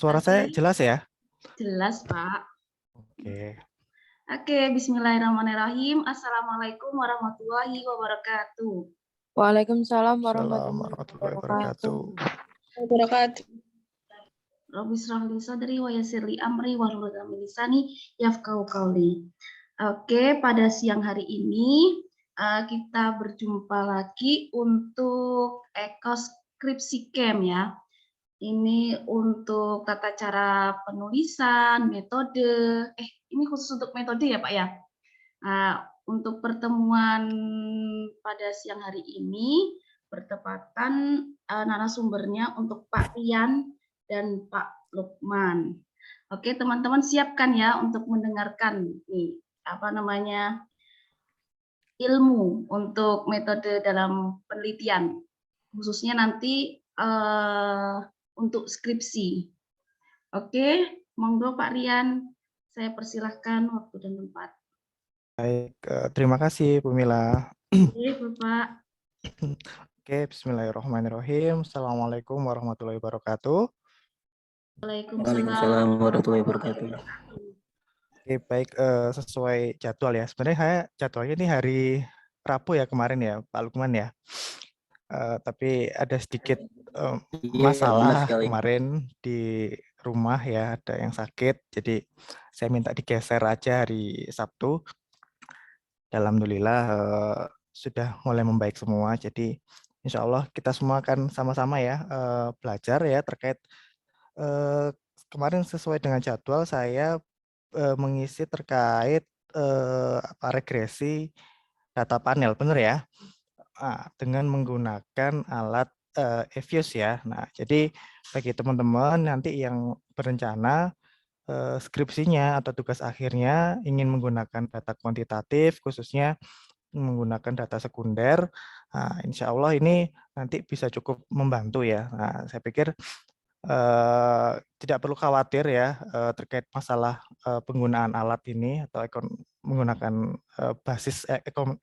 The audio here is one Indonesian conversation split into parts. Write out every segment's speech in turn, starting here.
Suara saya Oke, jelas ya? jelas Pak. Oke. Oke, bismillahirrahmanirrahim. Assalamualaikum warahmatullahi wabarakatuh. Waalaikumsalam Assalamualaikum warahmatullahi warahmatullahi wabarakatuh. Wabarakatuh. Rabbi shrah li sadri wa yassir li amri wahlul 'uqdatam min lisani yafqahu qawli. Oke, pada siang hari ini kita berjumpa lagi untuk Ekoskripsi Camp ya. Ini untuk tata cara penulisan, metode. Ini khusus untuk metode ya Pak ya. Untuk pertemuan pada siang hari ini bertepatan narasumbernya untuk Pak Rian dan Pak Lukman. Oke, teman-teman siapkan ya untuk mendengarkan nih ilmu untuk metode dalam penelitian, khususnya nanti untuk skripsi. Oke, monggo Pak Rian, saya persilahkan waktu dan tempat. Baik, terima kasih Bu Mila. Oke, Bapak. Oke, bismillahirrahmanirrahim. Assalamualaikum warahmatullahi wabarakatuh. Waalaikumsalam warahmatullahi wabarakatuh. Oke, baik, sesuai jadwal ya. Sebenarnya saya jadwalnya ini hari Rabu ya kemarin ya, Pak Lukman ya. Tapi ada sedikit masalah kemarin di rumah ya, ada yang sakit. Jadi saya minta digeser aja hari Sabtu. Alhamdulillah sudah mulai membaik semua. Jadi insya Allah kita semua akan sama-sama ya belajar ya terkait kemarin sesuai dengan jadwal saya mengisi terkait regresi data panel, benar ya? Dengan menggunakan alat EVIUS ya. Nah, jadi bagi teman-teman nanti yang berencana skripsinya atau tugas akhirnya ingin menggunakan data kuantitatif, khususnya menggunakan data sekunder, insya Allah ini nanti bisa cukup membantu ya. Nah, saya pikir tidak perlu khawatir ya terkait masalah penggunaan alat ini atau menggunakan basis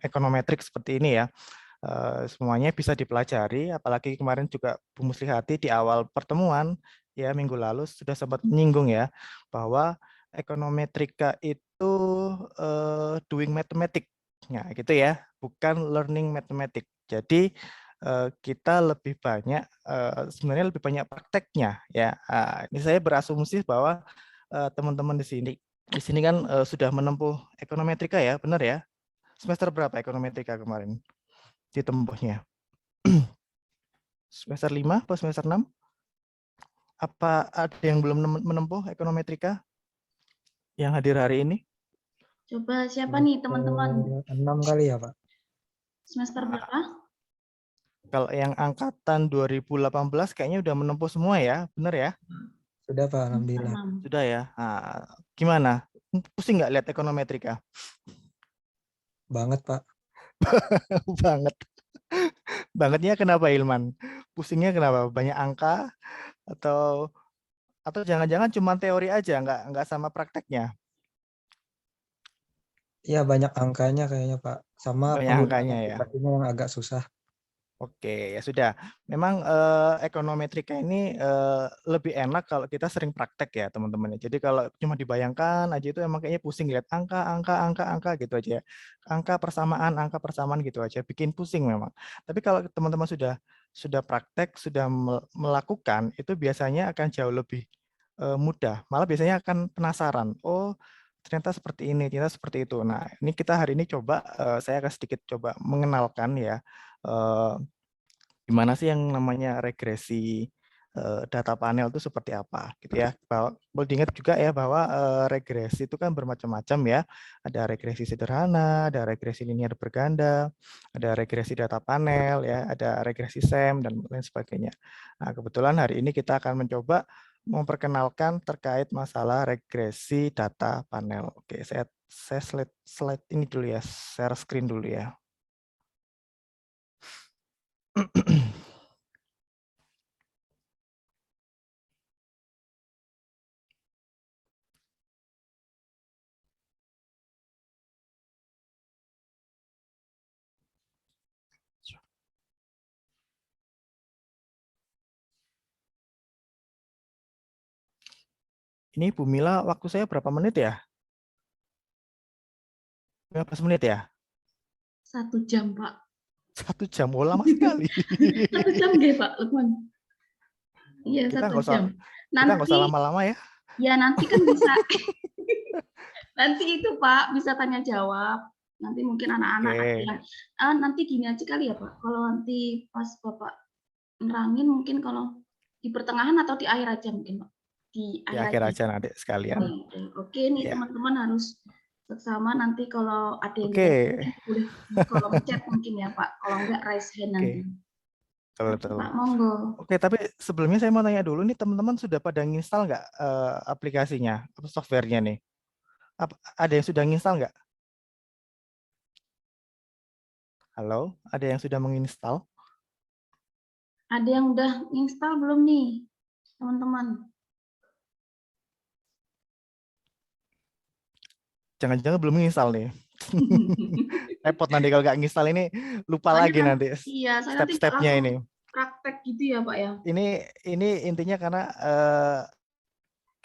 ekonometrik seperti ini ya. Semuanya bisa dipelajari, apalagi kemarin juga Bu Muslihati di awal pertemuan ya minggu lalu sudah sempat menyinggung ya bahwa ekonometrika itu doing mathematics ya gitu ya, bukan learning mathematics. Jadi kita lebih banyak sebenarnya lebih banyak prakteknya ya. Ini saya berasumsi bahwa teman-teman di sini kan sudah menempuh ekonometrika ya, benar ya? Semester berapa ekonometrika kemarin ditempuhnya? Semester 5 atau semester 6? Apa ada yang belum menempuh ekonometrika yang hadir hari ini? Coba siapa nih teman-teman? 6 kali ya Pak? Semester berapa? Kalau yang angkatan 2018 kayaknya udah menempuh semua ya, benar ya? Sudah Pak, alhamdulillah. Sudah ya. Gimana? Pusing nggak lihat ekonometrika? Banget Pak. Banget. Bangetnya kenapa Ilman? Pusingnya kenapa? Banyak angka atau jangan-jangan cuma teori aja, nggak sama prakteknya? Iya banyak angkanya kayaknya Pak. Sama Banyak penggunaan angkanya ya. aplikasinya yang agak susah. Oke, ya sudah. Memang ekonometrika ini lebih enak kalau kita sering praktek ya teman-teman. Jadi kalau cuma dibayangkan aja itu emang kayaknya pusing lihat angka gitu aja. Angka persamaan gitu aja. Bikin pusing memang. Tapi kalau teman-teman sudah praktek, sudah melakukan, itu biasanya akan jauh lebih mudah. Malah biasanya akan penasaran. Oh, ternyata seperti ini, ternyata seperti itu. Nah, ini kita hari ini coba, saya akan sedikit coba mengenalkan ya. Gimana sih yang namanya regresi data panel itu seperti apa gitu ya. Boleh diingat juga ya bahwa regresi itu kan bermacam-macam ya. Ada regresi sederhana, ada regresi linear berganda, ada regresi data panel ya, ada regresi SEM dan lain sebagainya. Nah, kebetulan hari ini kita akan mencoba memperkenalkan terkait masalah regresi data panel. Oke, saya slide ini dulu ya, share screen dulu ya. Ini Bu Mila, waktu saya berapa menit ya? 15 menit ya? 1 jam, Pak. 1 jam, oh lama sekali. 1 jam nggih, Pak Lukman? Iya, Kita 1 jam. nggak usah Nanti lama-lama ya. ya nanti kan bisa nanti itu Pak bisa tanya jawab. Nanti mungkin anak-anak ada Oke, yang nanti gini aja kali ya Pak. Kalau nanti pas Bapak nerangin mungkin kalau di pertengahan atau di akhir aja mungkin Pak. Di di akhir akhir aja. aja nanti sekalian. Oke, nih Ya, teman-teman harus seksama, nanti kalau ada yang oke, tidak setuju boleh di kolom chat mungkin ya Pak. Kalau enggak raise hand nanti. oke, betul, Oke betul. Pak, monggo. Oke, tapi sebelumnya saya mau tanya dulu nih, teman-teman sudah pada nginstal nggak aplikasinya, softwarenya nih? Ada yang sudah nginstal nggak? Halo, ada yang sudah menginstal? Ada yang udah install belum nih, teman-teman? Jangan-jangan belum menginstal nih. Repot nanti kalau nggak nginstal ini, lupa Soalnya lagi kan, nanti iya, saya nanti nggak step-stepnya langsung ini. praktek gitu ya Pak ya. Ini intinya karena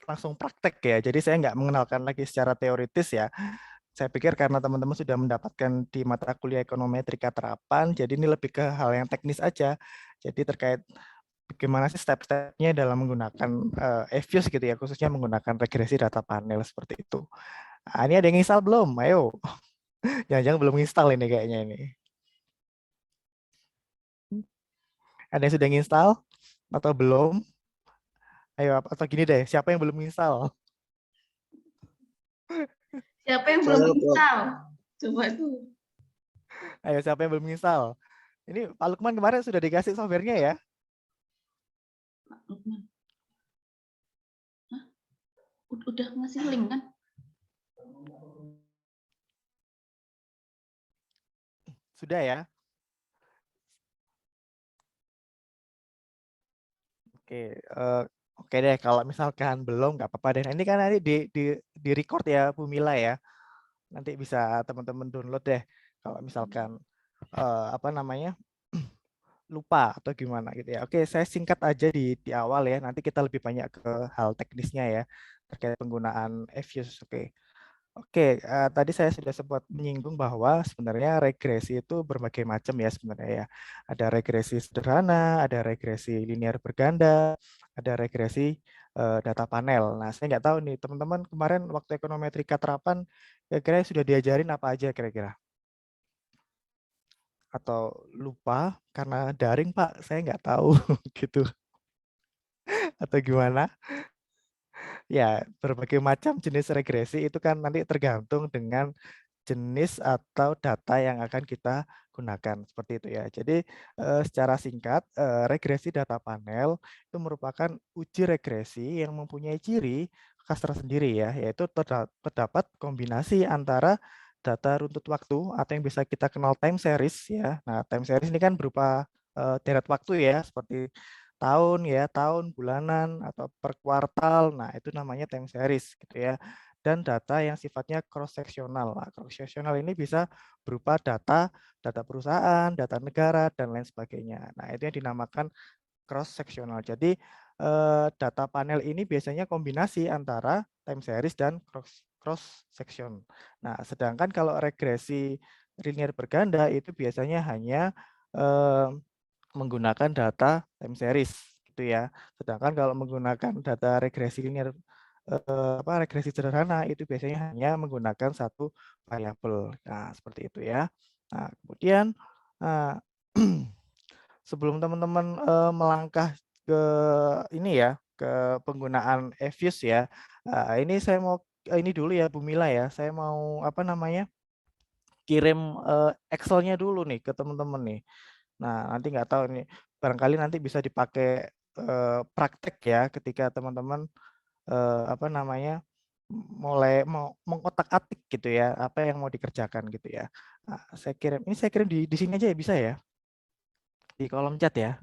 langsung praktek ya. Jadi saya nggak mengenalkan lagi secara teoritis ya. Saya pikir karena teman-teman sudah mendapatkan di mata kuliah ekonometrika terapan, jadi ini lebih ke hal yang teknis aja. Jadi terkait bagaimana sih step-stepnya dalam menggunakan EViews gitu ya, khususnya menggunakan regresi data panel seperti itu. Nah, ini ada yang install belum? Ayo. Jangan-jangan belum install ini kayaknya ini. Ada yang sudah install atau belum? Ayo, atau gini deh, siapa yang belum install? Siapa yang belum install? Coba tuh. Ayo, siapa yang belum install? Ini Pak Lukman kemarin sudah dikasih softwarenya ya? Pak Lukman. Hah? Udah ngasih link kan? Sudah ya? Oke, oke deh. Kalau misalkan belum, nggak apa-apa deh. Nah, ini kan nanti di record ya, Bu Mila ya. Nanti bisa teman-teman download deh. Kalau misalkan apa namanya lupa atau gimana gitu ya. Oke, saya singkat aja di awal ya. Nanti kita lebih banyak ke hal teknisnya ya terkait penggunaan EViews. Oke. Oke, tadi saya sudah sempat menyinggung bahwa sebenarnya regresi itu berbagai macam ya sebenarnya ya. Ada regresi sederhana, ada regresi linear berganda, ada regresi data panel. Nah, saya nggak tahu nih teman-teman kemarin waktu ekonometrika terapan kira-kira sudah diajarin apa aja kira-kira? Atau lupa karena daring Pak, saya nggak tahu gitu atau gimana? Ya, berbagai macam jenis regresi itu kan nanti tergantung dengan jenis atau data yang akan kita gunakan seperti itu ya. Jadi secara singkat regresi data panel itu merupakan uji regresi yang mempunyai ciri khas tersendiri ya, yaitu terdapat kombinasi antara data runtut waktu atau yang bisa kita kenal time series ya. Nah, time series ini kan berupa deret waktu ya, seperti tahun ya, tahun, bulanan atau per kuartal. Nah, itu namanya time series gitu ya. Dan data yang sifatnya cross seksional. Nah, cross seksional ini bisa berupa data perusahaan, data negara dan lain sebagainya. Nah, itu yang dinamakan cross seksional. Jadi data panel ini biasanya kombinasi antara time series dan cross section. Nah, sedangkan kalau regresi linear berganda itu biasanya hanya eh, menggunakan data time series gitu ya. Sedangkan kalau menggunakan data regresi linear regresi sederhana itu biasanya hanya menggunakan satu variabel. Nah, seperti itu ya. Nah, kemudian uh, sebelum teman-teman melangkah ke ini ya, ke penggunaan EViews ya. Ini saya mau ini dulu ya Bu Mila ya. Saya mau apa namanya? Kirim Excel-nya dulu nih ke teman-teman nih. Nah, nanti nggak tahu nih, barangkali nanti bisa dipakai praktek ya ketika teman-teman apa namanya mulai mau mengotak-atik gitu ya apa yang mau dikerjakan gitu ya. Nah, saya kirim di sini aja ya bisa ya di kolom chat ya.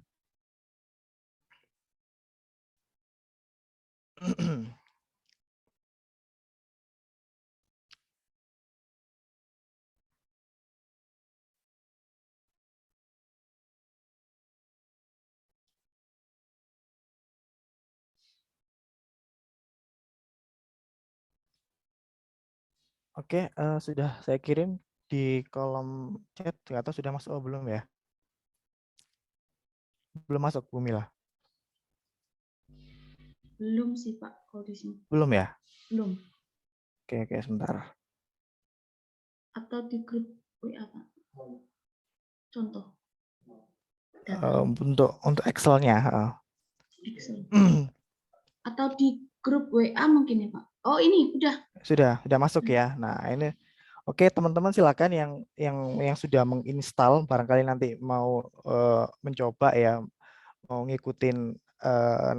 Oke, sudah saya kirim di kolom chat atau sudah masuk? Oh, belum ya? Belum masuk, Bu Mila? Belum sih Pak, kalau di sini. Belum ya? Belum. Oke, sebentar. Atau di grup WA Pak. Contoh. Data Untuk Excel-nya. Excel. Atau di grup WA mungkin ya Pak. Oh ini udah. Sudah masuk ya. Nah, ini oke, teman-teman silakan yang sudah menginstal, barangkali nanti mau mencoba ya, mau ngikutin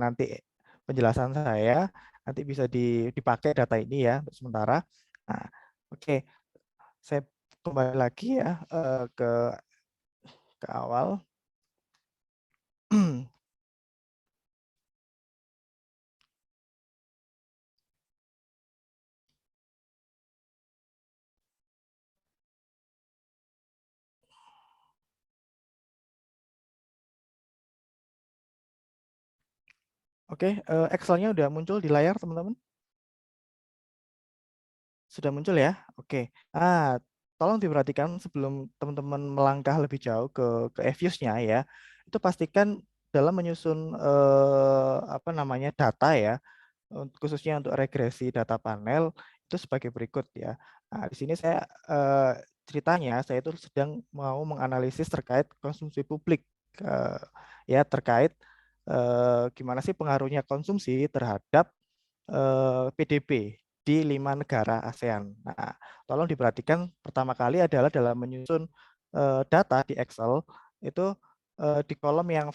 nanti penjelasan saya, nanti bisa dipakai data ini ya untuk sementara. Nah, oke, saya kembali lagi ya ke awal. Oke, Excel-nya udah muncul di layar, teman-teman? Sudah muncul ya? Oke. Tolong diperhatikan sebelum teman-teman melangkah lebih jauh ke EViews-nya ya. Itu pastikan dalam menyusun data ya, khususnya untuk regresi data panel itu sebagai berikut ya. Nah, di sini saya ceritanya saya itu sedang mau menganalisis terkait konsumsi publik ya, terkait gimana sih pengaruhnya konsumsi terhadap PDB di 5 negara ASEAN. Nah, tolong diperhatikan pertama kali adalah dalam menyusun data di Excel itu di kolom yang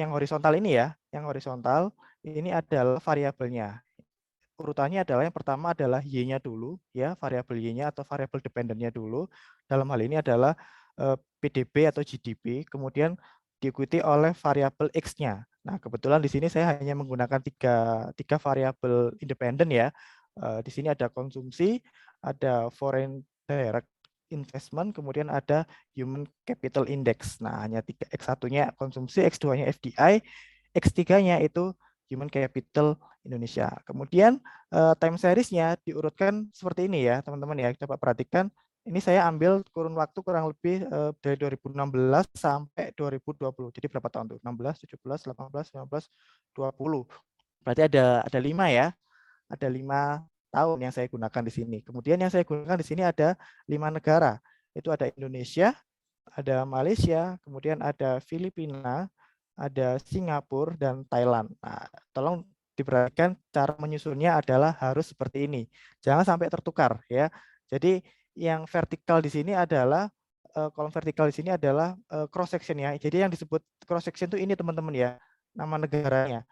horizontal ini ya, yang horizontal ini adalah variabelnya. Urutannya adalah yang pertama adalah Y-nya dulu ya, variabel Y-nya atau variabel dependennya dulu. Dalam hal ini adalah PDB atau GDP, kemudian diikuti oleh variabel X-nya. Nah, kebetulan di sini saya hanya menggunakan tiga variabel independen ya. Di sini ada konsumsi, ada foreign direct investment, kemudian ada human capital index. Nah, hanya tiga, X1-nya konsumsi, X2-nya FDI, X3-nya itu human capital Indonesia. Kemudian time series-nya diurutkan seperti ini ya, teman-teman ya. Coba perhatikan. Ini saya ambil kurun waktu kurang lebih dari 2016 sampai 2020. Jadi berapa tahun tuh? 16, 17, 18, 19, 20. Berarti ada 5 ya. Ada 5 tahun yang saya gunakan di sini. Kemudian yang saya gunakan di sini ada 5 negara. Itu ada Indonesia, ada Malaysia, kemudian ada Filipina, ada Singapura, dan Thailand. Nah, tolong diperhatikan cara menyusunnya adalah harus seperti ini. Jangan sampai tertukar ya. Jadi yang vertikal di sini adalah kolom vertikal di sini adalah cross section ya. Jadi yang disebut cross section itu ini teman-teman ya, nama negaranya.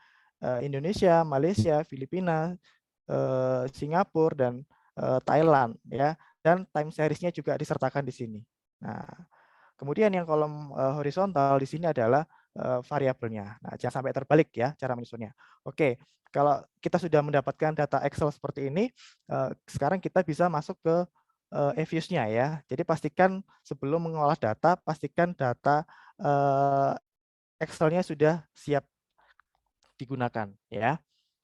Indonesia, Malaysia, Filipina, Singapura, dan Thailand ya. Dan time series-nya juga disertakan di sini. Nah, kemudian yang kolom horizontal di sini adalah variabelnya. Nah, jangan sampai terbalik ya cara menyusunnya. Oke, kalau kita sudah mendapatkan data Excel seperti ini, sekarang kita bisa masuk ke EViews-nya ya. Jadi pastikan sebelum mengolah data, pastikan data Excel-nya sudah siap digunakan ya.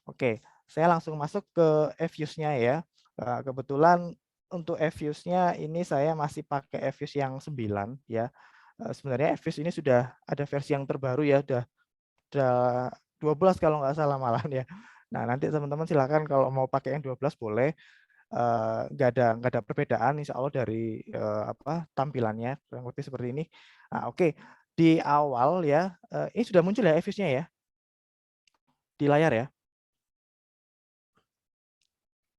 Oke, saya langsung masuk ke EViews-nya ya. Kebetulan untuk EViews-nya ini saya masih pakai EViews yang 9 ya. Sebenarnya EViews ini sudah ada versi yang terbaru ya, udah 12 kalau nggak salah malahan ya. Nah, nanti teman-teman silakan kalau mau pakai yang 12 boleh. Nggak ada perbedaan insya Allah dari tampilannya kurang lebih seperti ini. Nah, oke. Di awal ya, ini sudah muncul ya EViews-nya ya di layar ya.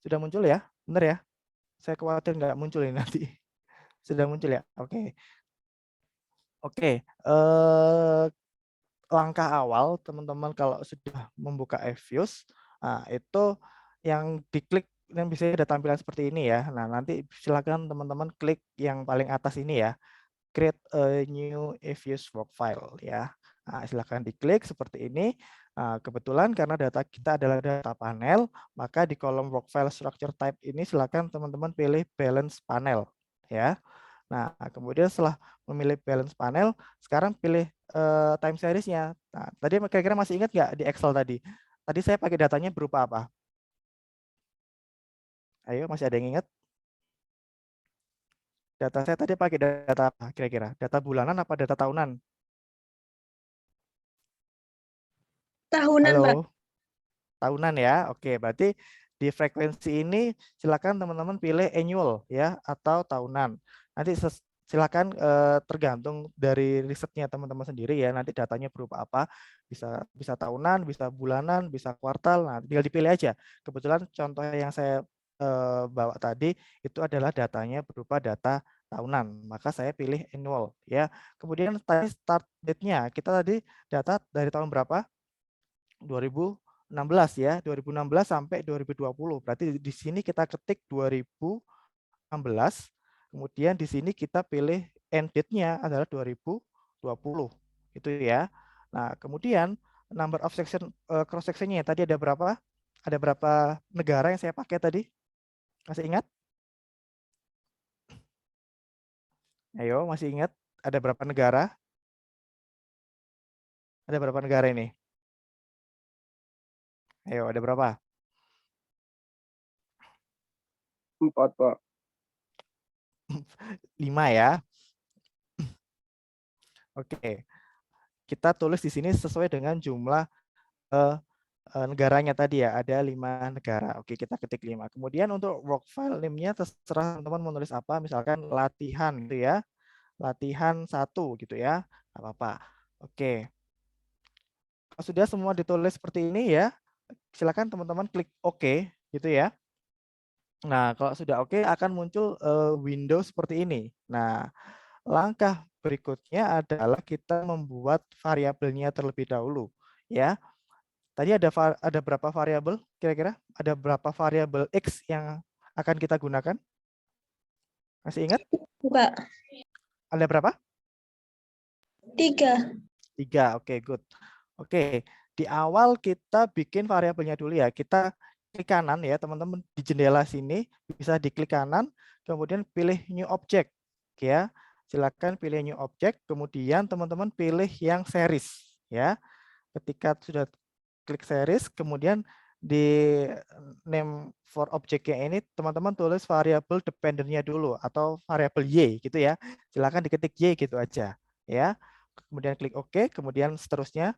Sudah muncul ya? Benar ya? Saya khawatir nggak muncul ini nanti. Sudah muncul ya? Oke. Oke. Langkah awal teman-teman kalau sudah membuka EViews, itu yang diklik yang bisa ada tampilan seperti ini ya. Nah, nanti silakan teman-teman klik yang paling atas ini ya. Create a new EViews work file ya. Nah, silakan diklik seperti ini. Kebetulan karena data kita adalah data panel, maka di kolom work file structure type ini silakan teman-teman pilih balance panel ya. Nah, kemudian setelah memilih balance panel, sekarang pilih time series-nya. Nah, tadi kira-kira masih ingat nggak di Excel tadi? Tadi saya pakai datanya berupa apa? Ayo, masih ada yang ingat? Data saya tadi pakai data apa kira-kira? Data bulanan apa data tahunan? Tahunan, Pak. Halo, tahunan ya. Oke, berarti di frekuensi ini silakan teman-teman pilih annual ya atau tahunan. Nanti silakan tergantung dari risetnya teman-teman sendiri ya. Nanti datanya berupa apa? Bisa tahunan, bisa bulanan, bisa kuartal. Nah, tinggal dipilih aja. Kebetulan contoh yang saya bawa tadi itu adalah datanya berupa data tahunan, maka saya pilih annual ya. Kemudian tadi start date-nya kita tadi data dari tahun berapa? 2016 ya, 2016 sampai 2020. Berarti di sini kita ketik 2016, kemudian di sini kita pilih end date-nya adalah 2020. Itu ya. Nah, kemudian number of section cross section-nya tadi ada berapa? Ada berapa negara yang saya pakai tadi? Masih ingat? Ayo, masih ingat? Ada berapa negara? Ada berapa negara ini? Ayo, ada berapa? 4, Pak. 5 ya. Oke. Kita tulis di sini sesuai dengan jumlah negaranya tadi ya, ada 5 negara. Oke, kita ketik 5. Kemudian untuk work file name-nya terserah teman-teman mau nulis apa, misalkan latihan gitu ya. Latihan 1 gitu ya. Nggak apa-apa. Oke. Kalau sudah semua ditulis seperti ini ya, silakan teman-teman klik OK gitu ya. Nah, kalau sudah oke akan muncul window seperti ini. Nah, langkah berikutnya adalah kita membuat variabelnya terlebih dahulu ya. Tadi ada berapa variabel kira-kira? Ada berapa variabel X yang akan kita gunakan? Masih ingat? Pak. Ada berapa? 3. 3. Oke, good. Oke, di awal kita bikin variabelnya dulu ya. Kita klik kanan ya, teman-teman di jendela sini bisa diklik kanan, kemudian pilih new object. Oke ya. Silakan pilih new object, kemudian teman-teman pilih yang series ya. Ketika sudah klik series, kemudian di name for object-nya ini teman-teman tulis variabel dependent-nya dulu atau variabel Y gitu ya. Silakan diketik Y gitu aja ya. Kemudian klik OK, kemudian seterusnya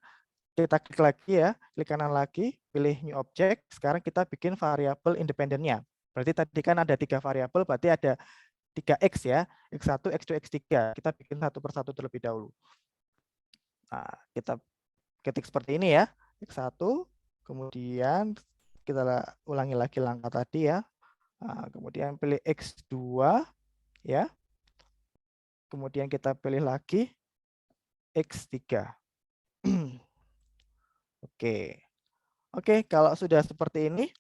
kita klik lagi ya, klik kanan lagi, pilih new object. Sekarang kita bikin variabel independennya. Berarti tadi kan ada 3 variabel, berarti ada 3X ya, X1, X2, X3. Kita bikin satu persatu terlebih dahulu. Nah, kita ketik seperti ini ya, X1, kemudian kita ulangi lagi langkah tadi ya. Nah, kemudian pilih X2 ya. Kemudian kita pilih lagi X3. Oke. Oke, kalau sudah seperti ini,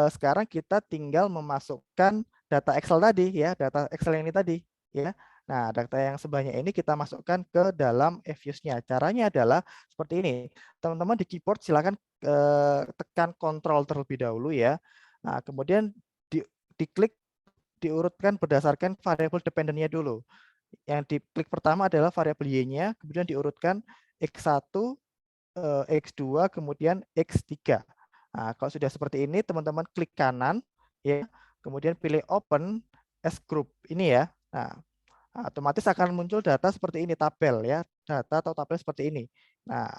sekarang kita tinggal memasukkan data Excel tadi ya, data Excel ini tadi ya. Nah, data yang sebanyak ini kita masukkan ke dalam Eviews-nya. Caranya adalah seperti ini. Teman-teman di keyboard silakan tekan Ctrl terlebih dahulu ya. Nah, kemudian diklik diurutkan berdasarkan variabel dependent-nya dulu. Yang diklik pertama adalah variabel Y-nya, kemudian diurutkan X1, X2, kemudian X3. Nah, kalau sudah seperti ini, teman-teman klik kanan, ya, kemudian pilih Open as Group ini ya. Nah, otomatis akan muncul data seperti ini, tabel ya, data atau tabel seperti ini. Nah,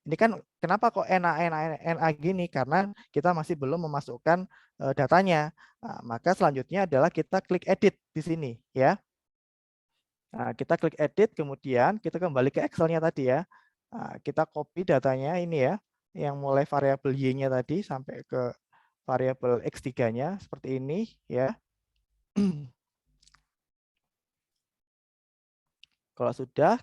ini kan kenapa kok NA gini? Karena kita masih belum memasukkan datanya. Nah, maka selanjutnya adalah kita klik Edit di sini, ya. Nah, kita klik Edit, kemudian kita kembali ke Excel-nya tadi ya. Nah, kita copy datanya ini ya, yang mulai variabel Y-nya tadi sampai ke variabel X3-nya seperti ini ya. Kalau sudah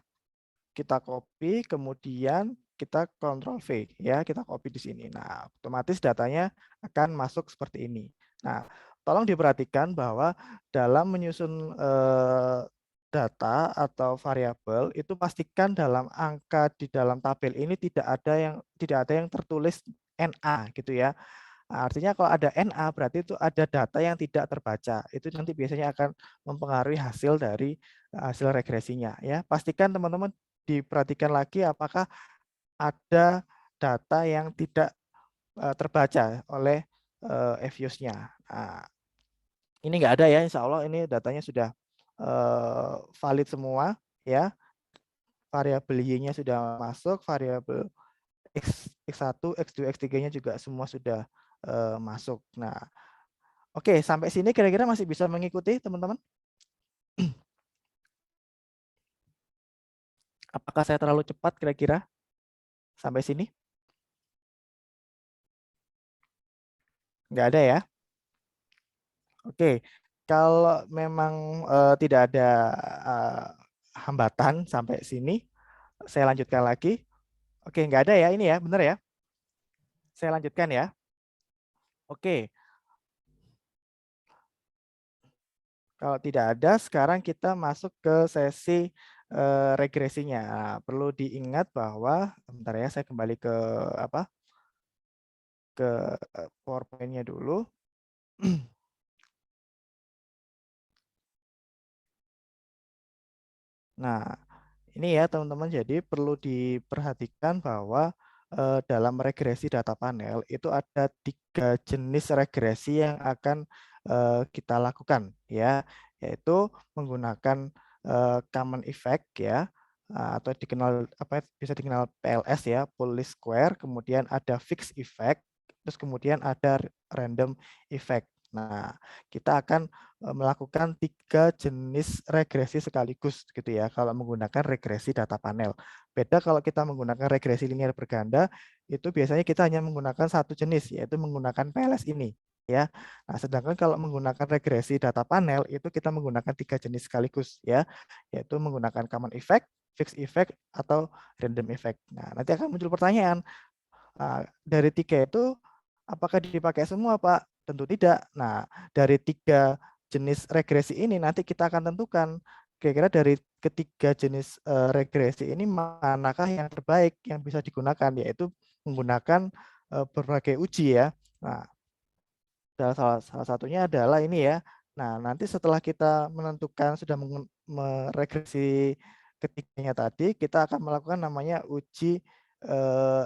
kita copy, kemudian kita Ctrl V ya, kita copy di sini. Nah, otomatis datanya akan masuk seperti ini. Nah, tolong diperhatikan bahwa dalam menyusun data atau variabel itu pastikan dalam angka di dalam tabel ini tidak ada yang tertulis NA gitu ya. Artinya kalau ada NA berarti itu ada data yang tidak terbaca. Itu nanti biasanya akan mempengaruhi hasil dari hasil regresinya ya. Pastikan teman-teman diperhatikan lagi apakah ada data yang tidak terbaca oleh Eviews-nya. Nah, ini nggak ada ya, insya Allah ini datanya sudah valid semua ya. Variabel Y-nya sudah masuk, variabel X1, X2, X3-nya juga semua sudah masuk. Nah, oke, sampai sini kira-kira masih bisa mengikuti teman-teman? Apakah saya terlalu cepat kira-kira sampai sini? Nggak ada ya? Oke, kalau memang tidak ada hambatan sampai sini, saya lanjutkan lagi. Oke, nggak ada ya ini ya, benar ya? Saya lanjutkan ya. Oke, kalau tidak ada, sekarang kita masuk ke sesi regresinya. Nah, perlu diingat bahwa, bentar ya, saya kembali ke apa? Ke PowerPoint-nya dulu. Nah, ini ya teman-teman, jadi perlu diperhatikan bahwa dalam regresi data panel itu ada 3 jenis regresi yang akan kita lakukan ya, yaitu menggunakan common effect ya, atau dikenal bisa dikenal PLS ya, pull least square, kemudian ada fixed effect, terus kemudian ada random effect. Nah, kita akan melakukan 3 jenis regresi sekaligus gitu ya kalau menggunakan regresi data panel. Beda kalau kita menggunakan regresi linear berganda, itu biasanya kita hanya menggunakan satu jenis, yaitu menggunakan PLS ini ya. Nah, sedangkan kalau menggunakan regresi data panel itu kita menggunakan 3 jenis sekaligus ya, yaitu menggunakan common effect, fixed effect, atau random effect. Nah, nanti akan muncul pertanyaan, dari 3 itu apakah dipakai semua, Pak? Tentu tidak. Nah, dari 3 jenis regresi ini nanti kita akan tentukan kira-kira dari ketiga jenis regresi ini manakah yang terbaik yang bisa digunakan, yaitu menggunakan berbagai uji ya. Nah, salah satunya adalah ini ya. Nah, nanti setelah kita menentukan sudah meregresi ketiganya tadi, kita akan melakukan namanya uji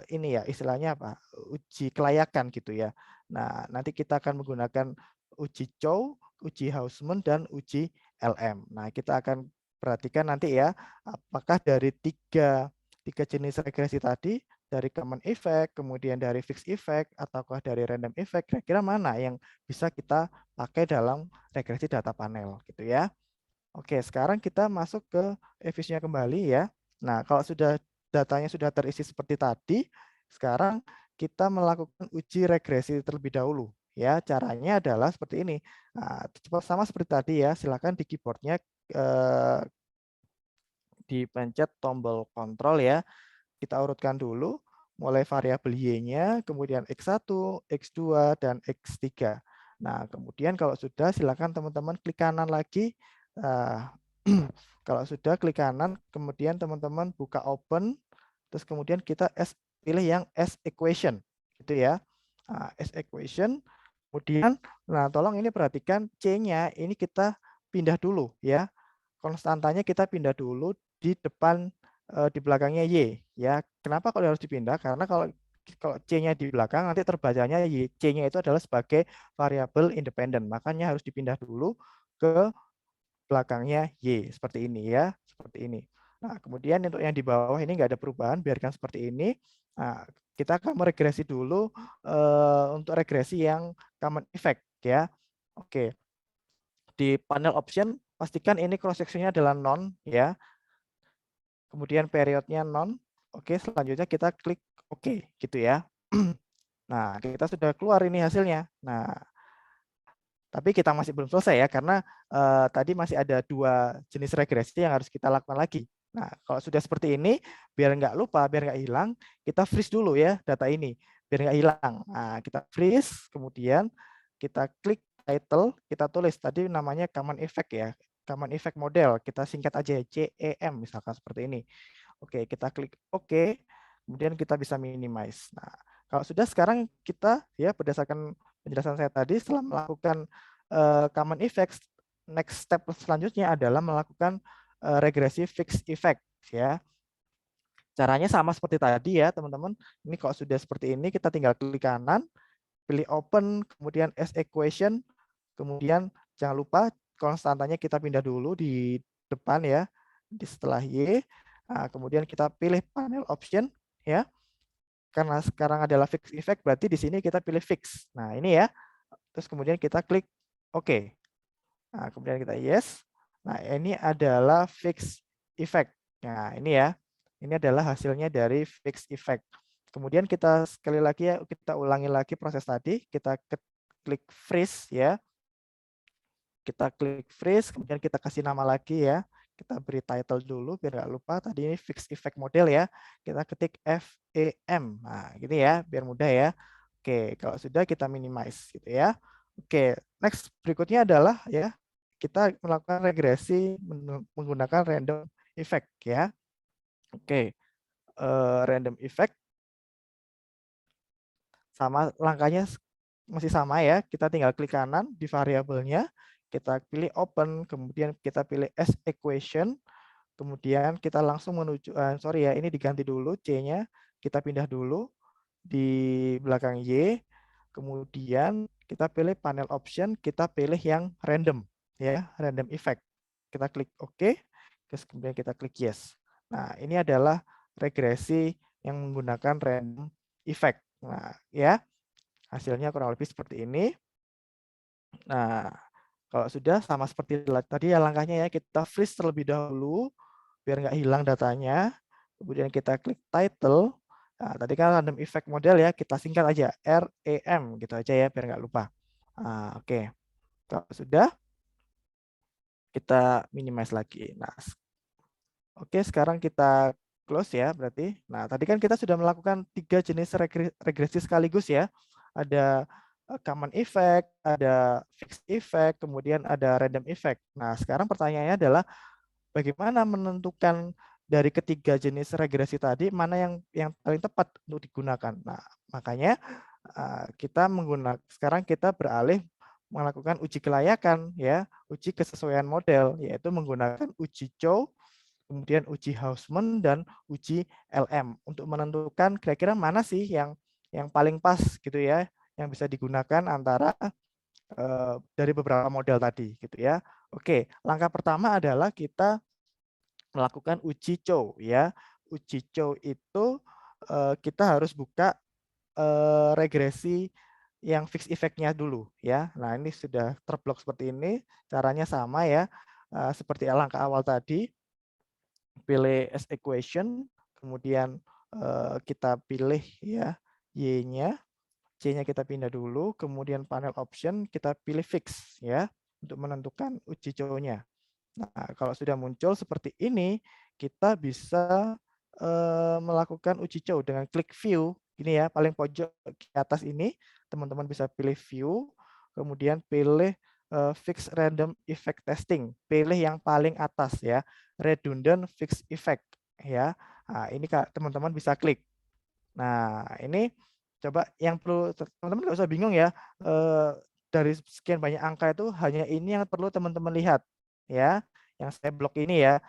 ini ya, istilahnya apa? Uji kelayakan gitu ya. Nah, nanti kita akan menggunakan uji Chow, uji Hausman, dan uji LM. Nah, kita akan perhatikan nanti ya, apakah dari tiga jenis regresi tadi, dari common effect, kemudian dari fixed effect, ataukah dari random effect, kira-kira mana yang bisa kita pakai dalam regresi data panel gitu ya. Oke, sekarang kita masuk ke evisnya kembali ya. Nah, kalau sudah datanya sudah terisi seperti tadi, sekarang kita melakukan uji regresi terlebih dahulu ya. Caranya adalah seperti ini. Nah, sama seperti tadi ya, silakan di keyboardnya dipencet tombol kontrol ya. Kita urutkan dulu, mulai variabel Y-nya, kemudian X1, X2, dan X3. Nah, kemudian kalau sudah, silakan teman-teman klik kanan lagi. Kalau sudah, klik kanan, kemudian teman-teman buka open, terus kemudian kita pilih yang S equation, gitu ya. S equation, kemudian, nah tolong ini perhatikan C-nya, ini kita pindah dulu ya. Konstantanya kita pindah dulu di depan di belakangnya Y ya. Kenapa kalau harus dipindah? Karena kalau C-nya di belakang nanti terbacanya Y, C-nya itu adalah sebagai variabel independen. Makanya harus dipindah dulu ke belakangnya Y seperti ini ya, seperti ini. Nah, kemudian untuk yang di bawah ini nggak ada perubahan, biarkan seperti ini. Nah, kita akan meregresi dulu untuk regresi yang common effect ya. Oke. Di panel option pastikan ini cross section-nya adalah non ya. Kemudian periodnya non. Oke, selanjutnya kita klik oke gitu ya. Nah, kita sudah keluar ini hasilnya. Nah, tapi kita masih belum selesai ya karena tadi masih ada 2 jenis regresi yang harus kita lakukan lagi. Nah, kalau sudah seperti ini, biar nggak lupa, biar nggak hilang, kita freeze dulu ya data ini, biar nggak hilang. Nah, kita freeze, kemudian kita klik title, kita tulis tadi namanya common effect ya, common effect model, kita singkat aja CEM misalkan seperti ini. Oke, kita klik oke, kemudian kita bisa minimize. Nah, kalau sudah sekarang kita ya berdasarkan penjelasan saya tadi, setelah melakukan common effects, next step selanjutnya adalah melakukan regresi fixed effect ya. Caranya sama seperti tadi ya teman-teman. Ini kalau sudah seperti ini kita tinggal klik kanan, pilih open, kemudian S equation, kemudian jangan lupa konstantanya kita pindah dulu di depan ya, di setelah Y. Nah, kemudian kita pilih panel option ya. Karena sekarang adalah fix effect, berarti di sini kita pilih fix. Nah, ini ya. Terus kemudian kita klik OK. Nah, kemudian kita yes. Nah, ini adalah fix effect. Nah, ini ya. Ini adalah hasilnya dari fix effect. Kemudian kita sekali lagi ya, kita ulangi lagi proses tadi. Kita klik freeze ya. Kita klik freeze, kemudian kita kasih nama lagi ya. Kita beri title dulu biar nggak lupa. Tadi ini fix effect model ya. Kita ketik FEM. Nah, gini ya, biar mudah ya. Oke, kalau sudah kita minimize gitu ya. Oke, next berikutnya adalah ya kita melakukan regresi menggunakan random effect ya. Oke, random effect sama langkahnya masih sama ya. Kita tinggal klik kanan di variabelnya, kita pilih open, kemudian kita pilih as equation, kemudian kita langsung menuju, sorry ya, ini diganti dulu C-nya, kita pindah dulu di belakang Y, kemudian kita pilih panel option, kita pilih yang random ya, random effect. Kita klik OK, terus kemudian kita klik yes. Nah, ini adalah regresi yang menggunakan random effect. Nah, ya, hasilnya kurang lebih seperti ini. Nah, kalau sudah sama seperti tadi ya langkahnya ya, kita freeze terlebih dahulu biar nggak hilang datanya. Kemudian kita klik title. Nah, tadi kan random effect model ya, kita singkat aja RAM gitu aja ya biar nggak lupa. Nah, oke. Kalau sudah, kita minimize lagi. Nah, oke, sekarang kita close ya berarti. Nah, tadi kan kita sudah melakukan 3 jenis regresi sekaligus ya. Ada common effect, ada fixed effect, kemudian ada random effect. Nah, sekarang pertanyaannya adalah bagaimana menentukan dari ketiga jenis regresi tadi mana yang paling tepat untuk digunakan. Nah, makanya sekarang kita beralih melakukan uji kelayakan ya, uji kesesuaian model, yaitu menggunakan uji Chow, kemudian uji Hausman dan uji LM untuk menentukan kira-kira mana sih yang paling pas gitu ya, yang bisa digunakan antara dari beberapa model tadi gitu ya. Oke, langkah pertama adalah kita melakukan uji Chow ya. Uji Chow itu kita harus buka regresi yang fix effect-nya dulu ya. Nah, ini sudah terblok seperti ini, caranya sama ya. Seperti langkah awal tadi, pilih as equation, kemudian kita pilih ya Y-nya, C-nya kita pindah dulu, kemudian panel option kita pilih fix ya untuk menentukan uji Chow-nya. Nah, kalau sudah muncul seperti ini, kita bisa melakukan uji Chow dengan klik view. Ini ya, paling pojok di atas ini, teman-teman bisa pilih view, kemudian pilih fix random effect testing. Pilih yang paling atas ya, redundant fixed effect ya. Nah, ini teman-teman bisa klik. Nah, ini coba yang perlu teman-teman nggak usah bingung ya. Dari sekian banyak angka itu hanya ini yang perlu teman-teman lihat ya. Yang saya blok ini ya.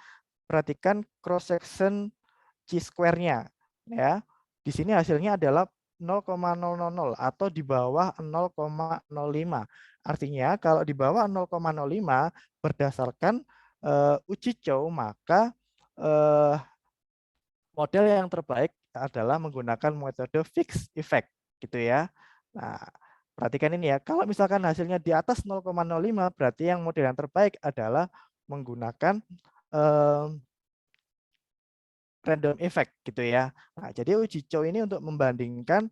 Perhatikan cross section chi-square-nya ya. Di sini hasilnya adalah 0,000 atau di bawah 0,05. Artinya kalau di bawah 0,05 berdasarkan uji Chow, maka model yang terbaik adalah menggunakan metode fixed effect gitu ya. Nah, perhatikan ini ya. Kalau misalkan hasilnya di atas 0,05 berarti yang model yang terbaik adalah menggunakan random effect gitu ya. Nah, jadi uji Chow ini untuk membandingkan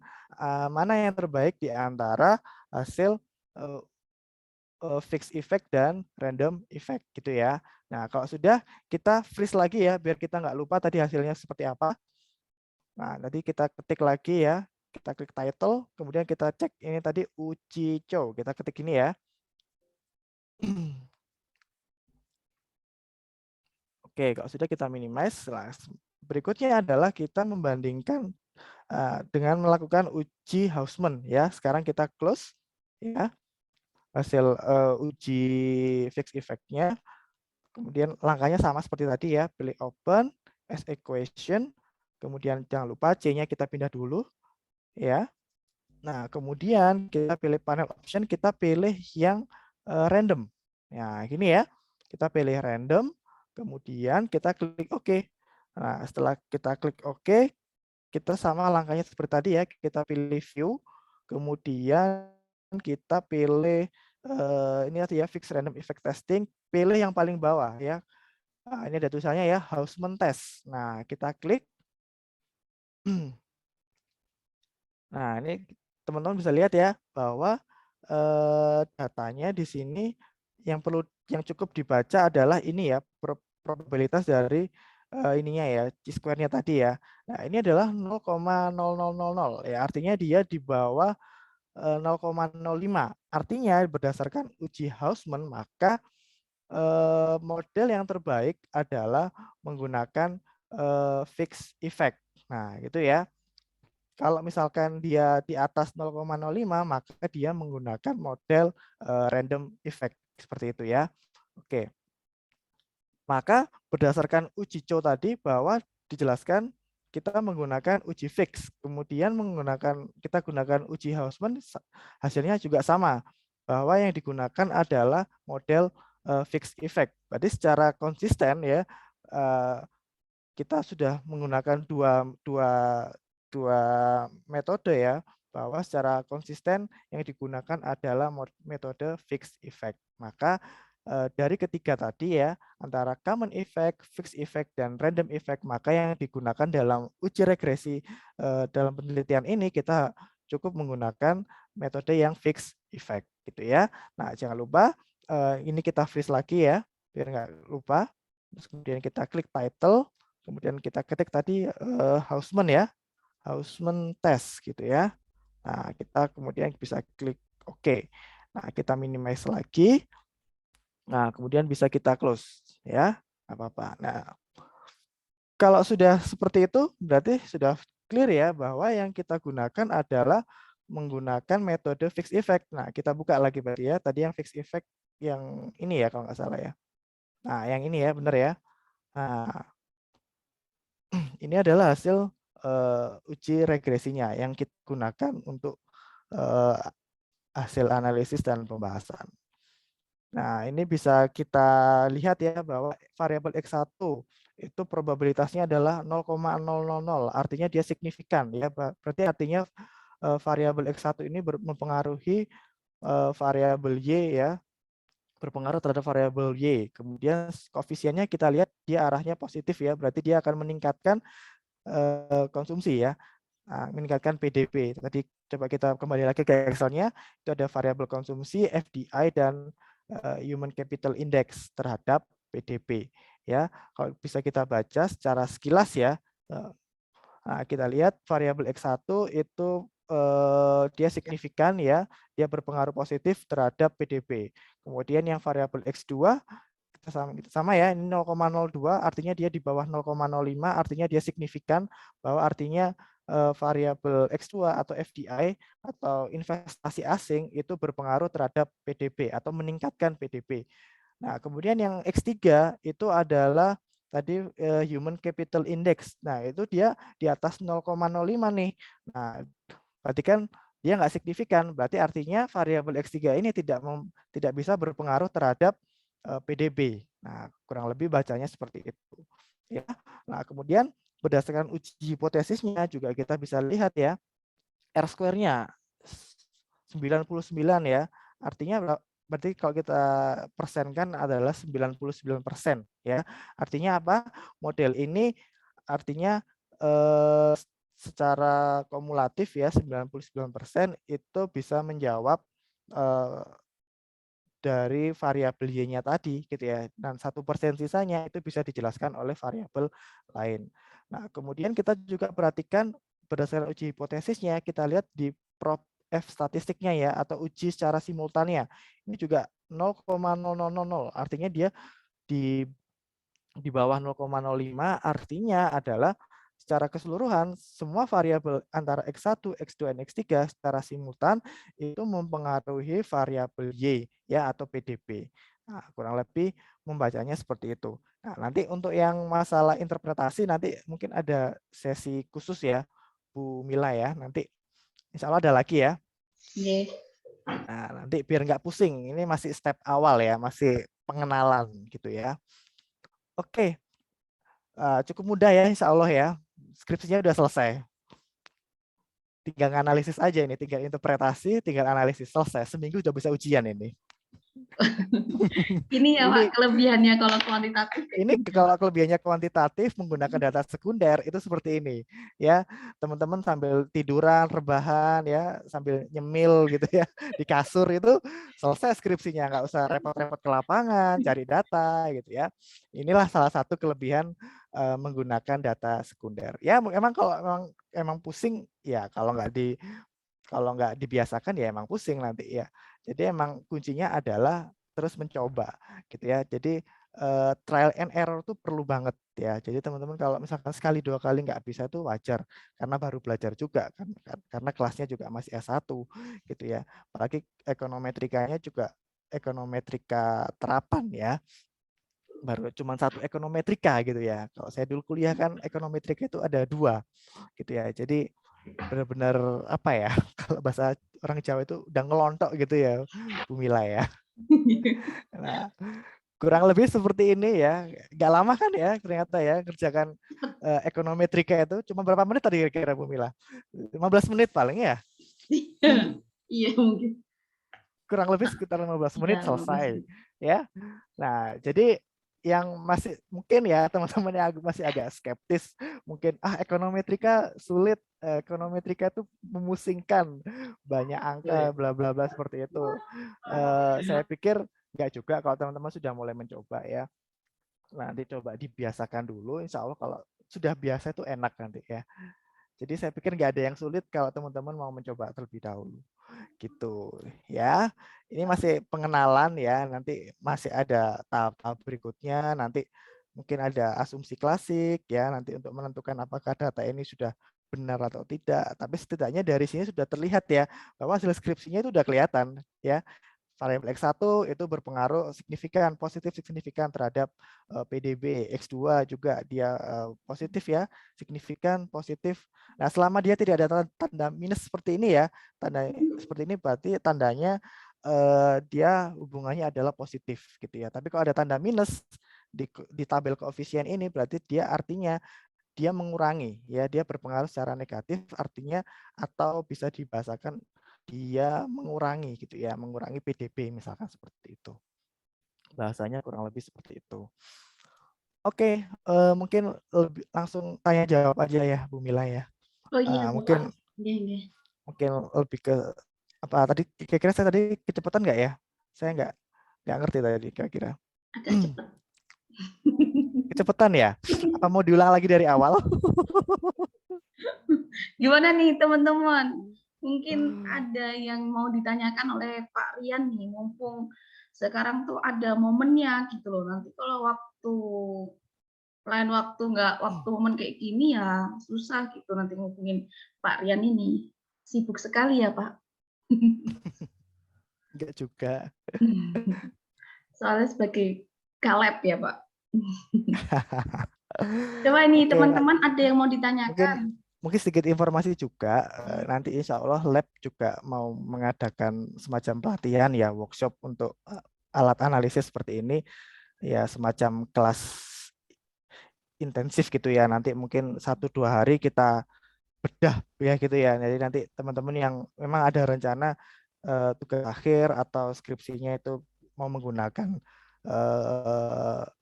mana yang terbaik di antara hasil fixed effect dan random effect gitu ya. Nah, kalau sudah kita freeze lagi ya biar kita nggak lupa tadi hasilnya seperti apa. Nah, nanti kita ketik lagi ya. Kita klik title, kemudian kita cek ini tadi uji Chow. Kita ketik ini ya. Oke, kalau sudah kita minimize. Berikutnya adalah kita membandingkan dengan melakukan uji Hausman ya. Sekarang kita close ya. Hasil uji fixed effect-nya. Kemudian langkahnya sama seperti tadi ya. Pilih open as equation. Kemudian jangan lupa C-nya kita pindah dulu ya. Nah, kemudian kita pilih panel option, kita pilih yang random Nah, gini ya. Kita pilih random, kemudian kita klik OK. Nah, setelah kita klik OK, kita sama langkahnya seperti tadi ya. Kita pilih view, kemudian kita pilih ini tadi ya, fix random effect testing, pilih yang paling bawah ya. Nah, ini ada tulisannya ya, Hausman test. Nah, kita klik. Nah, ini teman-teman bisa lihat ya bahwa datanya di sini yang cukup dibaca adalah ini ya, probabilitas dari ininya ya, chi-square-nya tadi ya. Nah, ini adalah 0,0000 ya, artinya dia di bawah 0,05. Artinya berdasarkan uji Hausman, maka model yang terbaik adalah menggunakan fixed effect. Nah, gitu ya. Kalau misalkan dia di atas 0,05, maka dia menggunakan model random effect seperti itu ya. Oke. Maka berdasarkan uji Cho tadi bahwa dijelaskan kita menggunakan uji fix, kemudian kita gunakan uji Hausman, hasilnya juga sama, bahwa yang digunakan adalah model fixed effect. Berarti secara konsisten ya kita sudah menggunakan dua metode ya, bahwa secara konsisten yang digunakan adalah metode fixed effect. Maka dari ketiga tadi ya, antara common effect, fixed effect, dan random effect, maka yang digunakan dalam uji regresi dalam penelitian ini kita cukup menggunakan metode yang fixed effect gitu ya. Nah, jangan lupa ini kita freeze lagi ya, biar nggak lupa. Terus kemudian kita klik title, kemudian kita ketik tadi Hausman ya, Hausman test gitu ya. Nah, kita kemudian bisa klik OK. Nah, kita minimize lagi. Nah, kemudian bisa kita close ya, nggak apa-apa. Nah, kalau sudah seperti itu berarti sudah clear ya bahwa yang kita gunakan adalah menggunakan metode fixed effect. Nah, kita buka lagi berarti ya, tadi yang fixed effect yang ini ya kalau nggak salah ya. Nah, yang ini ya, benar ya. Nah, ini adalah hasil uji regresinya yang kita gunakan untuk hasil analisis dan pembahasan. Nah, ini bisa kita lihat ya bahwa variabel X1 itu probabilitasnya adalah 0,000, artinya dia signifikan ya. Berarti artinya variabel X1 ini mempengaruhi variabel Y ya, berpengaruh terhadap variabel Y. Kemudian koefisiennya kita lihat dia arahnya positif ya, berarti dia akan meningkatkan konsumsi ya. Nah, meningkatkan PDB. Tadi coba kita kembali lagi ke Excel-nya, itu ada variabel konsumsi, FDI, dan Human Capital Index terhadap PDB. Ya, kalau bisa kita baca secara sekilas ya, nah, kita lihat variabel X1 itu dia signifikan ya, dia berpengaruh positif terhadap PDB. Kemudian yang variabel X2 sama ya, ini 0,02 artinya dia di bawah 0,05 artinya dia signifikan, bahwa artinya variabel X2 atau FDI atau investasi asing itu berpengaruh terhadap PDB atau meningkatkan PDB. Nah, kemudian yang X3 itu adalah tadi Human Capital Index. Nah, itu dia di atas 0,05 nih. Nah, berarti kan dia nggak signifikan, berarti artinya variabel X3 ini tidak bisa berpengaruh terhadap PDB. Nah, kurang lebih bacanya seperti itu. Ya. Nah, kemudian berdasarkan uji hipotesisnya juga kita bisa lihat ya, R-square-nya 99 ya. Artinya berarti kalau kita persenkan adalah 99% ya. Artinya apa? Model ini artinya secara kumulatif ya 99% itu bisa menjawab dari variabel Y-nya tadi gitu ya, dan 1% sisanya itu bisa dijelaskan oleh variabel lain. Nah, kemudian kita juga perhatikan berdasarkan uji hipotesisnya, kita lihat di prop F statistiknya ya, atau uji secara simultannya. Ini juga 0,0000, artinya dia di bawah 0,05, artinya adalah secara keseluruhan semua variabel antara X1, X2, dan X3 secara simultan itu mempengaruhi variabel Y ya atau PDB. Nah, kurang lebih membacanya seperti itu. Nah, nanti untuk yang masalah interpretasi nanti mungkin ada sesi khusus ya Bu Mila ya. Nanti insya Allah ada lagi ya. Oke. Nah, nanti biar nggak pusing, ini masih step awal ya, masih pengenalan gitu ya. Oke, cukup mudah ya insya Allah ya. Skripsinya udah selesai. Tinggal analisis aja ini, tinggal interpretasi, tinggal analisis, selesai. Seminggu udah bisa ujian ini. Ini ya Ini Pak, kelebihannya kalau kuantitatif. ini kalau kelebihannya kuantitatif menggunakan data sekunder itu seperti ini ya, teman-teman sambil tiduran, rebahan ya, sambil nyemil gitu ya di kasur itu selesai skripsinya, nggak usah repot-repot ke lapangan cari data gitu ya. Inilah salah satu kelebihan menggunakan data sekunder. Ya emang kalau emang pusing ya, kalau nggak dibiasakan ya emang pusing nanti ya. Jadi emang kuncinya adalah terus mencoba gitu ya. Jadi trial and error tuh perlu banget ya. Jadi teman-teman kalau misalkan sekali dua kali nggak bisa itu wajar, karena baru belajar juga kan, karena kelasnya juga masih S1 gitu ya. Apalagi ekonometrikanya juga ekonometrika terapan ya. Baru cuma satu ekonometrika gitu ya. Kalau saya dulu kuliah kan ekonometrika itu ada 2 gitu ya. Jadi benar-benar apa ya, kalau bahasa orang Jawa itu udah ngelontok gitu ya, Bu Mila ya. Nah, kurang lebih seperti ini ya. Gak lama kan ya ternyata ya kerjakan ekonometrika itu. Cuma berapa menit tadi kira-kira Bu Mila? 15 menit paling ya? Iya mungkin. Kurang lebih sekitar 15 menit Iya, selesai ya. Nah, jadi yang masih mungkin ya teman-teman yang masih agak skeptis, mungkin ekonometrika sulit, ekonometrika itu memusingkan, banyak angka bla bla bla seperti itu. Saya pikir nggak juga kalau teman-teman sudah mulai mencoba ya. Nanti coba dibiasakan dulu, insya Allah kalau sudah biasa itu enak nanti ya. Jadi saya pikir nggak ada yang sulit kalau teman-teman mau mencoba terlebih dahulu gitu ya. Ini masih pengenalan ya, nanti masih ada tahap-tahap berikutnya, nanti mungkin ada asumsi klasik ya, nanti untuk menentukan apakah data ini sudah benar atau tidak. Tapi setidaknya dari sini sudah terlihat ya bahwa hasil skripsinya itu sudah kelihatan ya. Variabel X1 itu berpengaruh signifikan, positif signifikan terhadap PDB. X2 juga dia positif ya, signifikan positif. Nah, selama dia tidak ada tanda minus seperti ini ya, tanda seperti ini berarti tandanya dia hubungannya adalah positif gitu ya. Tapi kalau ada tanda minus di tabel koefisien ini berarti dia artinya dia mengurangi ya, dia berpengaruh secara negatif, artinya atau bisa dibahasakan dia mengurangi gitu ya, mengurangi PDB misalkan seperti itu. Bahasanya kurang lebih seperti itu. Oke, mungkin langsung tanya jawab aja ya Bu Mila ya. Oh iya, Mungkin iya. mungkin lebih ke apa tadi, kira-kira saya tadi kecepatan nggak ya? Saya nggak ngerti tadi kira-kira. Agak cepat. Kecepatan ya? Apa mau diulang lagi dari awal? Gimana nih teman-teman? Mungkin ada yang mau ditanyakan oleh Pak Rian nih, mumpung sekarang tuh ada momennya gitu loh. Nanti kalau lain waktu nggak waktu momen kayak gini ya susah gitu nanti ngubungin Pak Rian ini. Sibuk sekali ya Pak. Enggak juga. Soalnya sebagai kaleb ya Pak. Coba ini teman-teman ada yang mau ditanyakan. Mungkin sedikit informasi juga, nanti insya Allah lab juga mau mengadakan semacam pelatihan ya, workshop untuk alat analisis seperti ini, ya semacam kelas intensif gitu ya, nanti mungkin 1-2 hari kita bedah ya gitu ya. Jadi nanti teman-teman yang memang ada rencana tugas akhir atau skripsinya itu mau menggunakan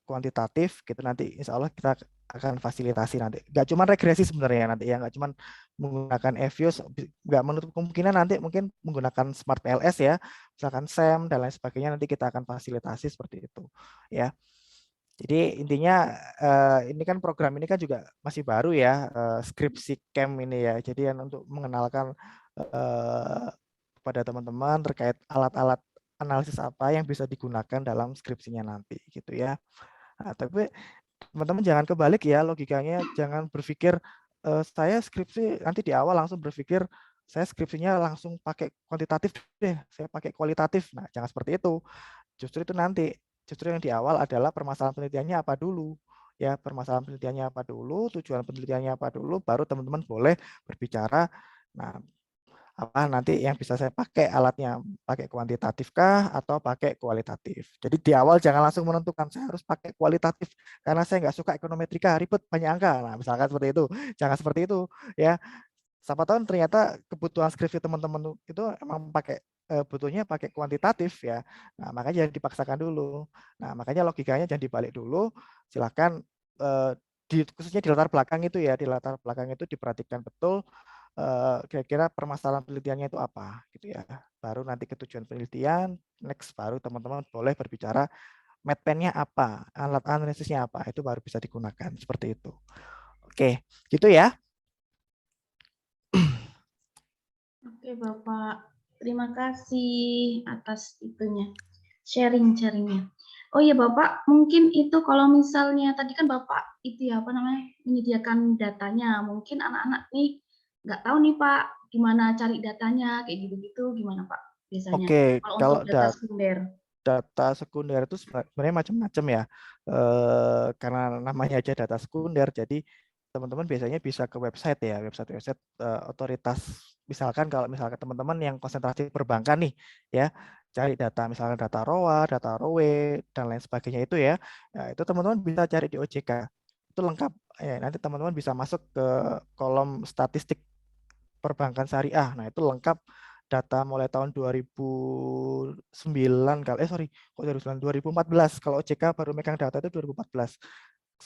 kuantitatif gitu, nanti insya Allah kita akan fasilitasi nanti. Gak cuma regresi sebenarnya nanti ya, gak cuma menggunakan EViews, gak menutup kemungkinan nanti mungkin menggunakan Smart PLS ya, misalkan SEM dan lain sebagainya, nanti kita akan fasilitasi seperti itu ya. Jadi intinya ini kan program ini kan juga masih baru ya, skripsi camp ini ya. Jadi untuk mengenalkan kepada teman-teman terkait alat-alat analisis apa yang bisa digunakan dalam skripsinya nanti gitu ya. Nah, tapi teman-teman jangan kebalik ya logikanya, jangan berpikir saya skripsi nanti di awal langsung berpikir saya skripsinya langsung pakai kuantitatif deh, saya pakai kualitatif. Nah, jangan seperti itu. Justru itu nanti, justru yang di awal adalah permasalahan penelitiannya apa dulu. Ya, permasalahan penelitiannya apa dulu, tujuan penelitiannya apa dulu, baru teman-teman boleh berbicara. Nah, apa nanti yang bisa saya pakai alatnya, pakai kuantitatif kah atau pakai kualitatif. Jadi di awal jangan langsung menentukan saya harus pakai kualitatif karena saya nggak suka ekonometrika, ribet banyak angka. Nah, misalkan seperti itu, jangan seperti itu ya. Siapa tahu ternyata kebutuhan skripsi teman-teman itu emang butuhnya pakai kuantitatif ya. Nah, makanya jangan dipaksakan dulu. Nah, makanya logikanya jangan dibalik dulu. Silakan khususnya di latar belakang itu ya, di latar belakang itu diperhatikan betul kira-kira permasalahan penelitiannya itu apa gitu ya. Baru nanti ke tujuan penelitian, next baru teman-teman boleh berbicara medpennya apa, alat analisisnya apa, itu baru bisa digunakan seperti itu. Oke, gitu ya. Oke, Bapak. Terima kasih atas itunya, sharing-sharingnya. Oh iya, Bapak, mungkin itu kalau misalnya tadi kan Bapak itu ya apa namanya menyediakan datanya. Mungkin anak-anak nih nggak tahu nih Pak, gimana cari datanya kayak gitu-gitu, gimana Pak biasanya? Oke, Kalau kalau untuk data sekunder. data sekunder itu sebenarnya macam-macam ya. Karena namanya aja data sekunder, jadi teman-teman biasanya bisa ke website ya, website otoritas. Misalkan kalau misalkan teman-teman yang konsentrasi perbankan nih, ya cari data misalnya data ROA, data ROE dan lain sebagainya itu ya, itu teman-teman bisa cari di OJK. Itu lengkap. Ya, nanti teman-teman bisa masuk ke kolom statistik perbankan syariah. Nah, itu lengkap data mulai tahun 2009 kok 2014. Kalau OJK baru megang data itu 2014.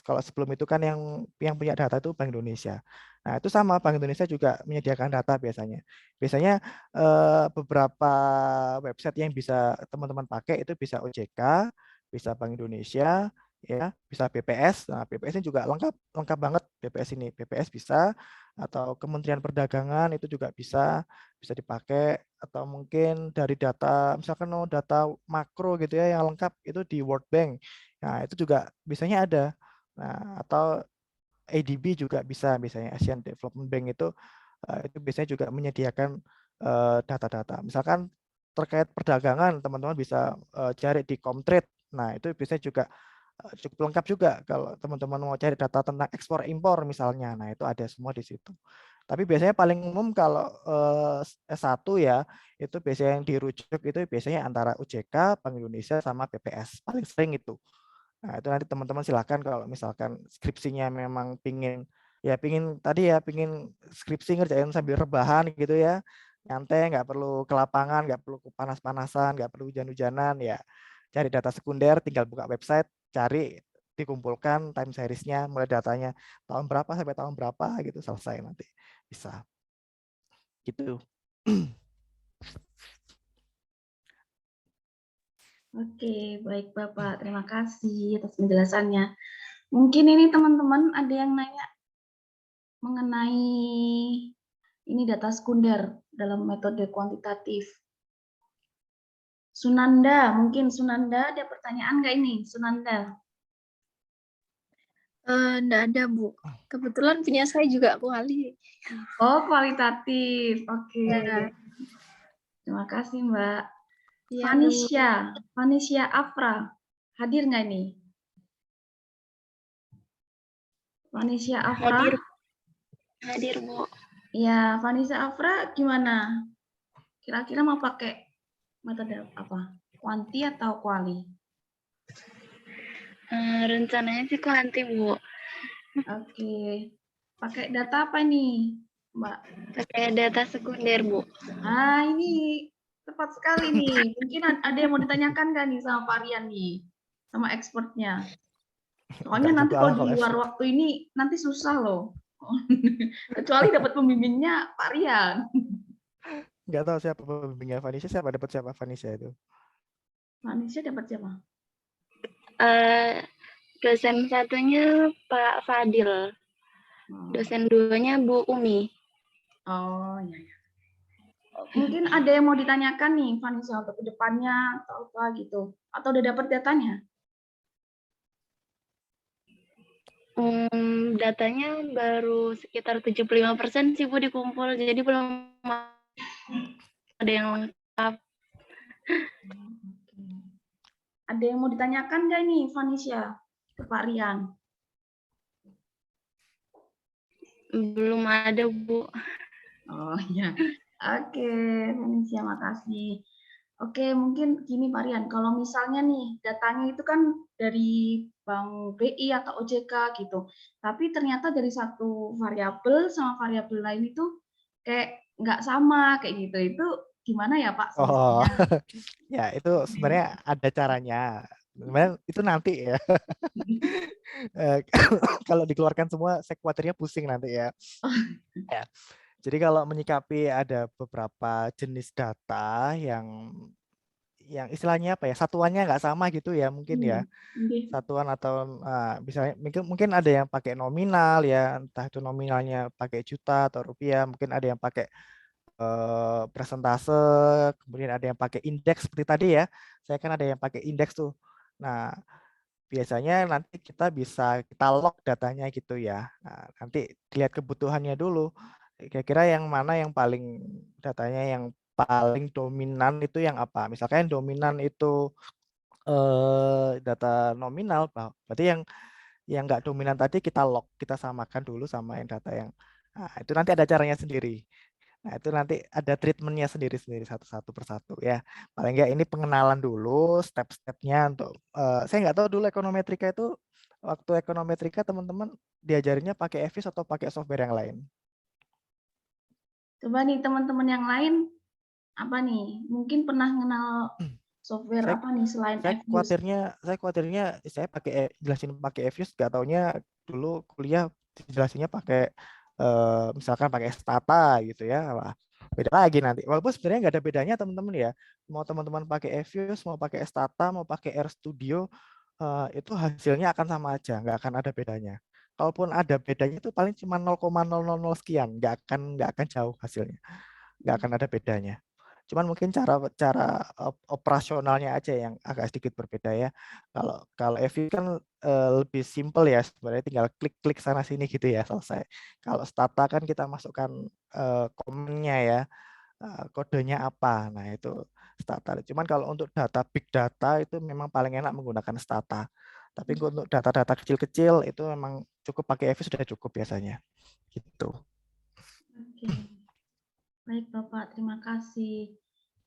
Kalau sebelum itu kan yang punya data itu Bank Indonesia. Nah, itu sama Bank Indonesia juga menyediakan data biasanya. Biasanya beberapa website yang bisa teman-teman pakai itu bisa OJK, bisa Bank Indonesia, ya, bisa BPS. Nah, BPS ini juga lengkap banget BPS ini. BPS bisa atau Kementerian Perdagangan itu juga bisa dipakai atau mungkin dari data misalkan data makro gitu ya yang lengkap itu di World Bank. Nah, itu juga biasanya ada. Nah, atau ADB juga bisa, biasanya Asian Development Bank itu biasanya juga menyediakan data-data. Misalkan terkait perdagangan, teman-teman bisa cari di Comtrade. Nah, itu biasanya juga cukup lengkap juga kalau teman-teman mau cari data tentang ekspor impor misalnya. Nah, itu ada semua di situ. Tapi biasanya paling umum kalau S1 ya, itu biasanya yang dirujuk itu biasanya antara OJK, Bank Indonesia sama BPS. Paling sering itu. Nah, itu nanti teman-teman silakan kalau misalkan skripsinya memang pingin skripsi ngerjain sambil rebahan gitu ya, nyantai, nggak perlu ke lapangan, nggak perlu panas-panasan, nggak perlu hujan-hujanan ya, cari data sekunder, tinggal buka website, cari, dikumpulkan time series-nya, mulai datanya tahun berapa sampai tahun berapa gitu, selesai nanti bisa gitu. Oke, baik Bapak. Terima kasih atas penjelasannya. Mungkin ini teman-teman ada yang nanya mengenai ini data sekunder dalam metode kuantitatif. Sunanda, mungkin Sunanda ada pertanyaan nggak ini, Sunanda? Enggak ada, Bu. Kebetulan punya saya juga kuali. Oh, kualitatif. Oke. Ya. Terima kasih, Mbak. Iya, Bu. Vanisya Afra. Hadir nggak ini? Vanisya Afra? Hadir, Bu. Ya, Vanisya Afra gimana? Kira-kira mau pakai metode apa? Kuanti atau kuali? Rencananya sih kuanti, Bu. Oke. Pakai data apa nih, Mbak? Pakai data sekunder, Bu. Ah, ini tepat sekali nih. Mungkin ada yang mau ditanyakan nggak nih sama Pak Rian nih? Sama expertnya. Soalnya nanti kalau di luar waktu ini nanti susah loh. Kecuali dapat pembimbingnya Pak Rian. Nggak tahu siapa pembimbingnya Vanisha, dapat siapa Vanisha itu? Vanisha dapat siapa? Dosen satunya Pak Fadil. Dosen duanya Bu Umi. Oh, iya. Mungkin ada yang mau ditanyakan nih, Vanisha, untuk kedepannya atau apa gitu. Atau udah dapat datanya? Datanya baru sekitar 75% sih Bu dikumpul, jadi belum ada yang lengkap. Ada yang mau ditanyakan nggak nih, Vanisha, ke Pak Rian? Belum ada, Bu. Oh iya. Oke, Venesia, makasih. Oke, mungkin gini Pak Rian, kalau misalnya nih datanya itu kan dari Bank BI atau OJK gitu, tapi ternyata dari satu variabel sama variabel lain itu kayak nggak sama kayak gitu, itu gimana ya Pak Oh, solusinya? ya itu sebenarnya ada caranya. Sebenarnya itu nanti ya. Kalau dikeluarkan semua, saya khawatirnya pusing nanti ya. Ya. Jadi kalau menyikapi ada beberapa jenis data yang istilahnya apa ya, satuannya nggak sama gitu ya mungkin ya. Oke. Satuan atau misalnya mungkin ada yang pakai nominal ya, entah itu nominalnya pakai juta atau rupiah, mungkin ada yang pakai presentase, kemudian ada yang pakai indeks seperti tadi ya. Saya kan ada yang pakai indeks tuh. Nah, biasanya nanti kita log datanya gitu ya. Nah, nanti lihat kebutuhannya dulu. Kira-kira yang mana yang paling datanya yang paling dominan itu yang apa? Misalkan dominan itu data nominal, berarti yang nggak dominan tadi kita log, kita samakan dulu sama yang data yang itu nanti ada caranya sendiri. Nah, itu nanti ada treatmentnya sendiri-sendiri satu-satu persatu ya. Paling nggak ini pengenalan dulu, step-stepnya untuk saya nggak tahu dulu ekonometrika itu waktu ekonometrika teman-teman diajarinnya pakai EVIS atau pakai software yang lain. Coba nih teman-teman yang lain apa nih? Mungkin pernah kenal software Saya apa nih selain saya Fuse? khawatirnya saya pakai jelasin pakai EVIS, nggak taunya dulu kuliah jelasinnya pakai misalkan pakai Stata gitu ya. Wah, beda lagi nanti. Walaupun sebenarnya nggak ada bedanya teman-teman ya. Mau teman-teman pakai EVIS, mau pakai Stata, mau pakai RStudio, itu hasilnya akan sama aja, nggak akan ada bedanya. Kalaupun ada bedanya itu paling cuma 0,000 sekian, nggak akan jauh hasilnya, nggak akan ada bedanya. Cuman mungkin cara cara operasionalnya aja yang agak sedikit berbeda ya. Kalau EVI kan lebih simple ya, sebenarnya tinggal klik-klik sana sini gitu ya, selesai. Kalau Stata kan kita masukkan komennya ya, kodenya apa. Nah, itu Stata. Cuman kalau untuk data big data itu memang paling enak menggunakan Stata. Tapi untuk data-data kecil-kecil itu memang cukup pakai EVI sudah cukup biasanya. Gitu. Oke. Baik Bapak, terima kasih.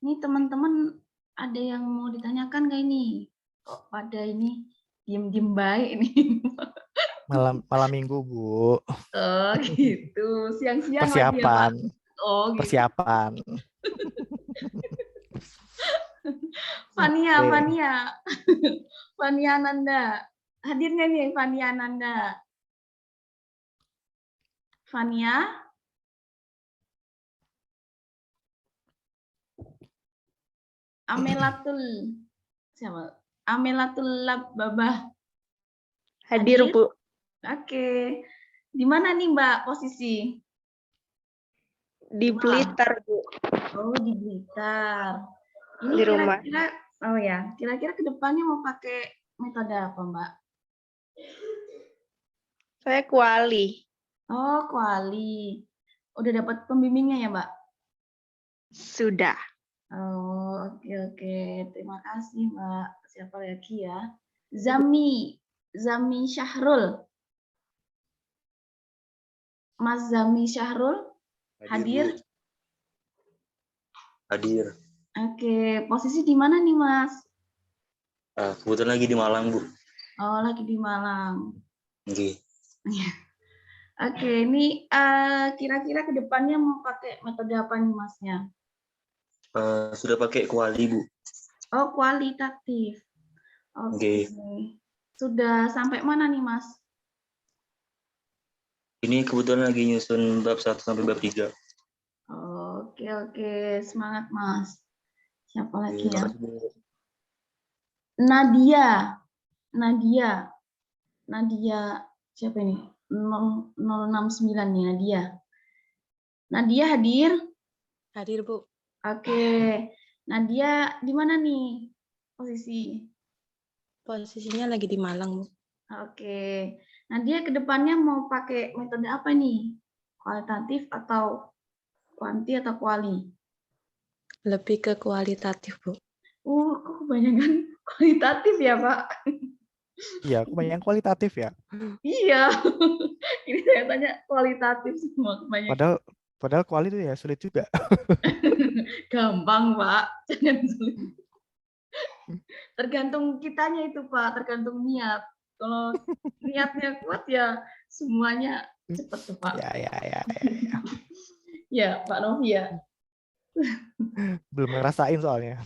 Ini teman-teman ada yang mau ditanyakan nggak ini? Kok pada ini diem-diem baik ini? Malam Minggu, Bu. Oh gitu, siang-siang lagi ya Pak? Persiapan. Oh gitu. Persiapan. Fania, Oke. Fania. Fania Nanda. Hadirnya nih Fania Nanda. Fania. Amelatul. Siapa? Amelatul Lababah. Hadir, Bu. Oke. Di mana nih Mbak posisi? Di Blitar, Bu. Oh, di Blitar. Ini Di rumah. kira-kira, oh ya, kira-kira kedepannya mau pakai metode apa, Mbak? Saya kuali. Oh, kuali. Udah dapat pembimbingnya ya, Mbak? Sudah. Oh, oke. Terima kasih, Mbak. Siapa lagi ya? Zami Syahrul. Mas Zami Syahrul, hadir? Hadir. Oke, posisi di mana nih, Mas? Kebetulan lagi di Malang, Bu. Oh, lagi di Malang. Oke. Oke, ini kira-kira ke depannya mau pakai metode apa nih, Masnya? Sudah pakai kuali, Bu. Oh, kualitatif. Oke. Sudah sampai mana nih, Mas? Ini kebetulan lagi nyusun bab 1 sampai bab 3. Oke. Semangat, Mas. Siapa lagi ya? Makasih, Bu. Nadia. Siapa ini? 069 nih, Nadia. Nadia hadir? Hadir, Bu. Oke. Nadia di mana nih posisi? Posisinya lagi di Malang, Bu. Oke. Nadia ke depannya mau pakai metode apa nih? Kualitatif atau kuanti atau kuali? Lebih ke kualitatif, Bu. Kok kebanyakan kualitatif ya, Pak? Iya, kebanyakan kualitatif ya. Iya. Ini saya tanya kualitatif semua kebanyakan. Padahal kuali itu ya sulit juga. Gampang, Pak. Jangan sulit. Tergantung kitanya itu, Pak. Tergantung niat. Kalau niatnya kuat ya semuanya cepat tuh, Pak. Ya. Ya, Pak Novi ya. Belum ngerasain soalnya.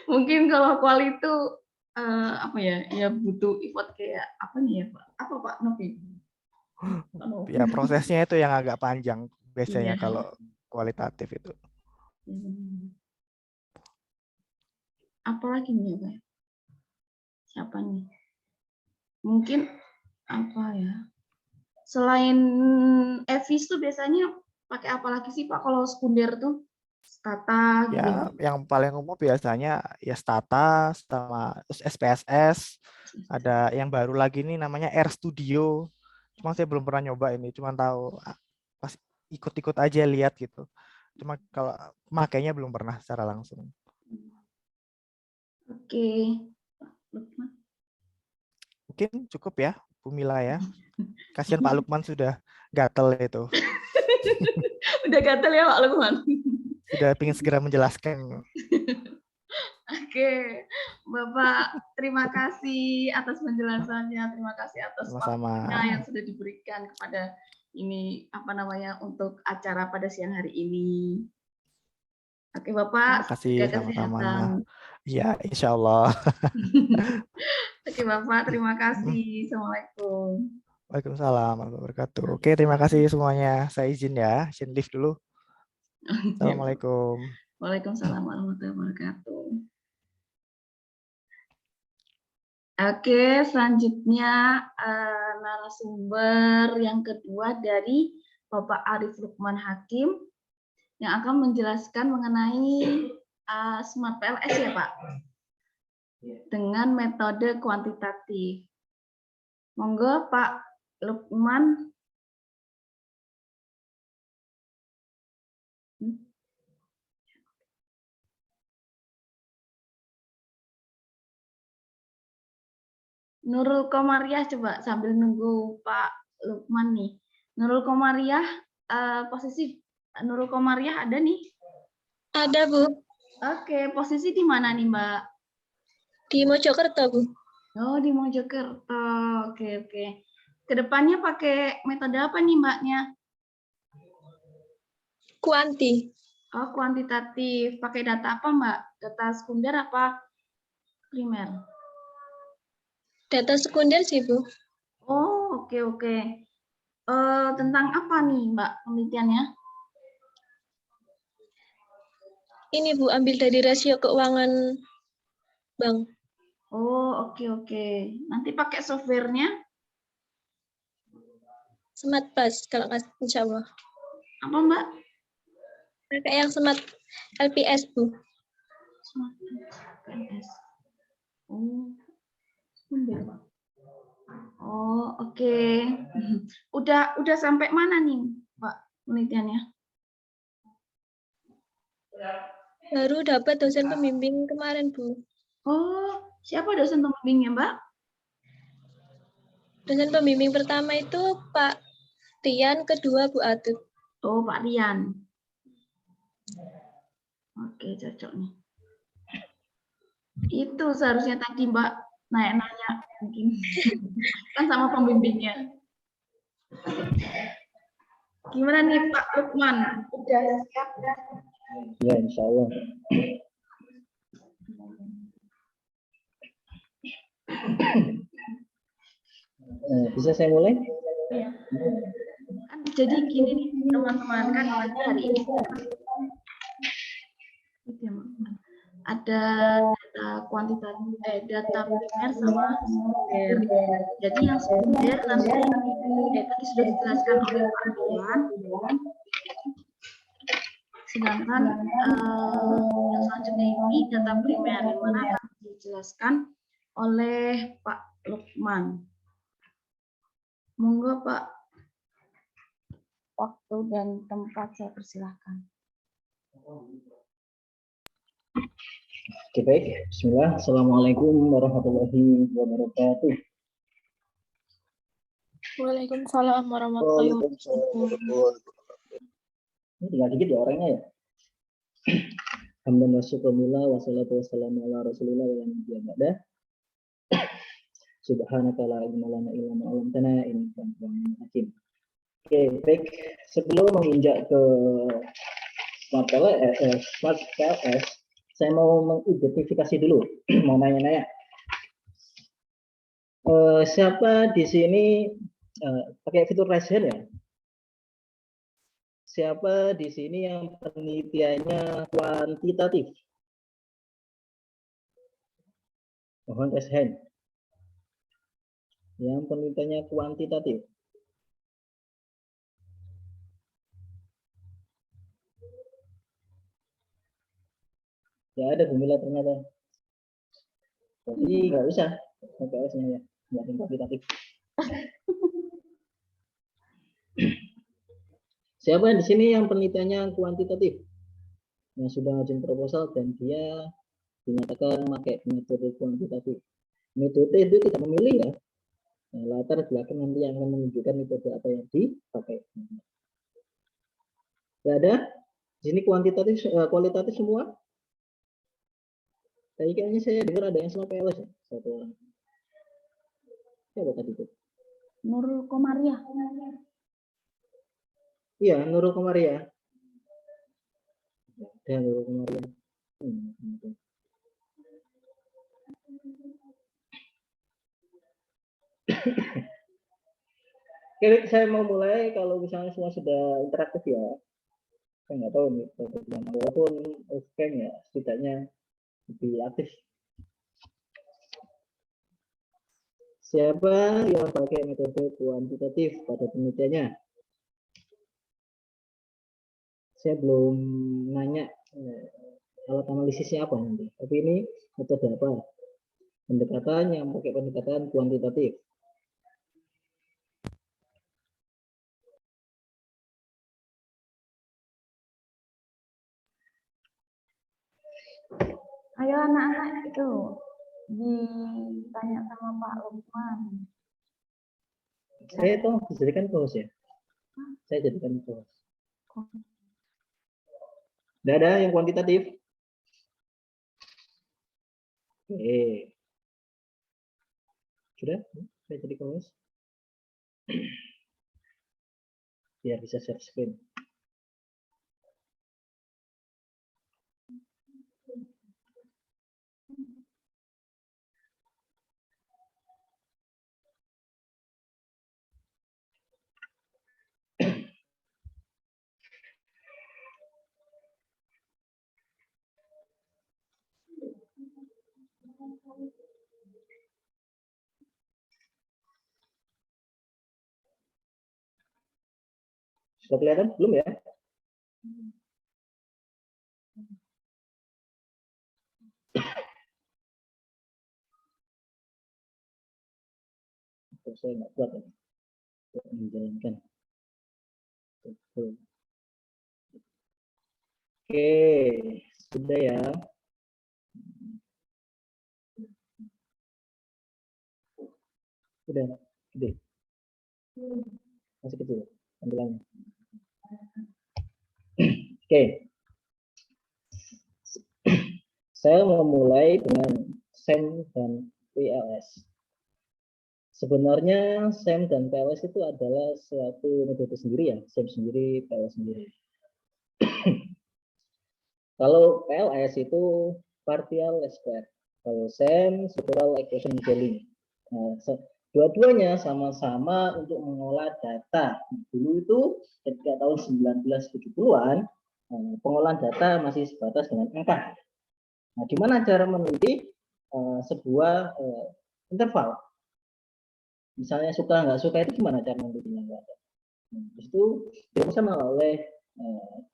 Mungkin kalau kuali itu apa ya? Ya butuh effort kayak apa nih ya, Pak? Apa Pak Novi? Pak Novi. Ya prosesnya itu yang agak panjang biasanya Iya. kalau kualitatif itu. Apalagi nih, Pak? Siapa nih? Mungkin apa ya? Selain EVIS tuh biasanya pakai apa lagi sih Pak kalau sekunder tuh? Stata gitu. Ya, yang paling umum biasanya ya Stata sama SPSS. Ada yang baru lagi nih namanya RStudio. Cuma saya belum pernah nyoba ini, cuma tahu pas ikut-ikut aja lihat gitu. Cuma kalau makainya belum pernah secara langsung. Oke. Mungkin cukup ya, Bu Mila ya. Kasihan Pak Lukman sudah gatel itu. Udah gatel ya Pak Lukman. Sudah ingin segera menjelaskan. Oke, Bapak, terima kasih atas penjelasannya, terima kasih atas Sama-sama. waktunya yang sudah diberikan kepada ini apa namanya untuk acara pada siang hari ini. Oke, Bapak, Terima kasih jaga sama-sama. kesehatan. Ya, insya Allah. Oke, Bapak, terima kasih. Assalamualaikum. Waalaikumsalam warahmatullahi wabarakatuh. Oke, terima kasih semuanya. Saya izin ya, izin lift dulu. Assalamualaikum. Waalaikumsalam warahmatullahi wabarakatuh. Oke, selanjutnya narasumber yang kedua dari Bapak Arif Lukman Hakim yang akan menjelaskan mengenai Smart PLS ya Pak, dengan metode kuantitatif. Monggo Pak Lukman. Nurul Komariah coba sambil nunggu Pak Lukman nih. Nurul Komariah, posisi Nurul Komariah ada nih? Ada, Bu. Oke, posisi di mana nih Mbak? Di Mojokerto, Bu. Oh, di Mojokerto. Oke. Kedepannya pakai metode apa nih Mbaknya? Kuanti. Oh, kuantitatif. Pakai data apa Mbak? Data sekunder apa primer? Data sekunder sih, Bu. Oh, oke. Tentang apa nih Mbak penelitiannya? Ini, Bu, ambil dari rasio keuangan bank. Oh, oke. Nanti pakai softwarenya? Smart Plus, kalau nggak, insya Allah. Apa Mbak? Pakai yang Smart LPS, Bu. Smart PLS. Oh, sekunder Pak. Oh, oke. Udah sampai mana nih Mbak penelitiannya? Baru dapat dosen pembimbing kemarin, Bu. Oh, siapa dosen pembimbingnya, Mbak? Dosen pembimbing pertama itu Pak Rian, kedua Bu Atut. Oh, Pak Rian. Oke, cocok nih. Itu seharusnya tadi Mbak nanya mungkin kan sama pembimbingnya. Gimana nih Pak Lukman? Udah siap? Ya, insya Allah. Bisa saya mulai? Ya. Kan jadi gini nih teman-teman, kan hari ini ada data kuantitatif, data primer sama sekunder. Jadi yang sekunder nanti tadi sudah dijelaskan oleh Pak Rian. Sedangkan yang selanjutnya ini data primer yang mana akan dijelaskan oleh Pak Lukman. Monggo Pak, waktu dan tempat saya persilahkan. Oke, baik. Bismillah. Assalamualaikum warahmatullahi wabarakatuh. Waalaikumsalam warahmatullahi wabarakatuh. Ini tinggal dikit ya orangnya ya. Hamdan wa syukurillah wassalatu wassalamu ala rasulillah wa ala alihi wa sahbihi. Subhanaka la ilma lana illa ma 'allamtana innaka antal alimul hakim. Oke, baik. Sebelum menginjak ke Smart PLS, saya mau mengidentifikasi dulu, mau nanya-nanya. Siapa di sini pakai fitur raise hand ya? Siapa di sini yang penelitiannya kuantitatif? Mohon raise hand. Yang penelitiannya kuantitatif. Ya ada Bumila ternyata. Jadi nggak usah pakai semuanya, nggak ada kuantitatif. Siapa di sini yang penelitiannya kuantitatif? Yang sudah ngajuin proposal dan dia dinyatakan pakai metode kuantitatif. Metode itu tidak memilih ya. Nah, latar belakang nanti yang akan menunjukkan metode apa yang dipakai. Ya ada? Di sini kuantitatif, kualitatif semua? Kayaknya saya dengar ada yang sama PLS ya, satu orang. Siapa tadi itu? Nurul Komariah. Iya, Nurul Komariah. Ada Nurul Komariah. Oke, saya mau mulai. Kalau misalnya semua sudah interaktif ya, saya nggak tahu nih, walaupun scan ya, setidaknya lebih aktif. Siapa yang pakai metode kuantitatif pada penelitiannya? Saya belum nanya alat analisisnya apa nanti, tapi ini metode apa? Pendekatan yang pakai pendekatan kuantitatif. Ayo anak-anak itu ditanya sama Pak Lukman. Saya tuh dijadikan host ya. Saya jadikan host. Tidak ada yang kuantitatif. Oke. Sudah, saya jadi host. Biar bisa share screen. Sudah kelihatan? Belum ya? Saya nggak kuat ya untuk menjalankan. Oke, sudah ya. Sudah, gede. Masih kecil tampilannya. Oke. Saya mau mulai dengan SEM dan PLS. Sebenarnya SEM dan PLS itu adalah suatu metode sendiri ya, SEM sendiri, PLS sendiri. Kalau PLS itu partial least square, kalau SEM structural equation modeling. Nah, dua-duanya sama-sama untuk mengolah data. Dulu itu ketika tahun 1970-an, pengolahan data masih sebatas dengan angka. Nah, gimana cara meneliti sebuah interval? Misalnya suka nggak suka itu gimana cara menelitinya? Nah, itu dirumuskan oleh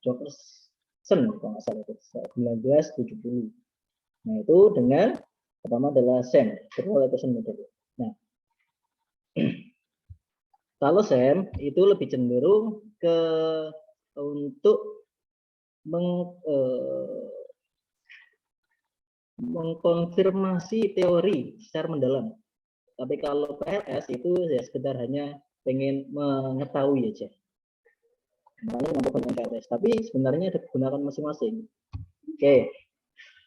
Jefferson kalau nggak salah itu 1970. Nah, itu dengan pertama adalah SEM, structural equation modeling. Nah, kalau SEM itu lebih cenderung ke untuk mengkonfirmasi teori secara mendalam. Tapi kalau PLS itu ya sekedar hanya pengen mengetahui aja. Makanya menambahkan MPLS, tapi sebenarnya ada digunakan masing-masing. Oke,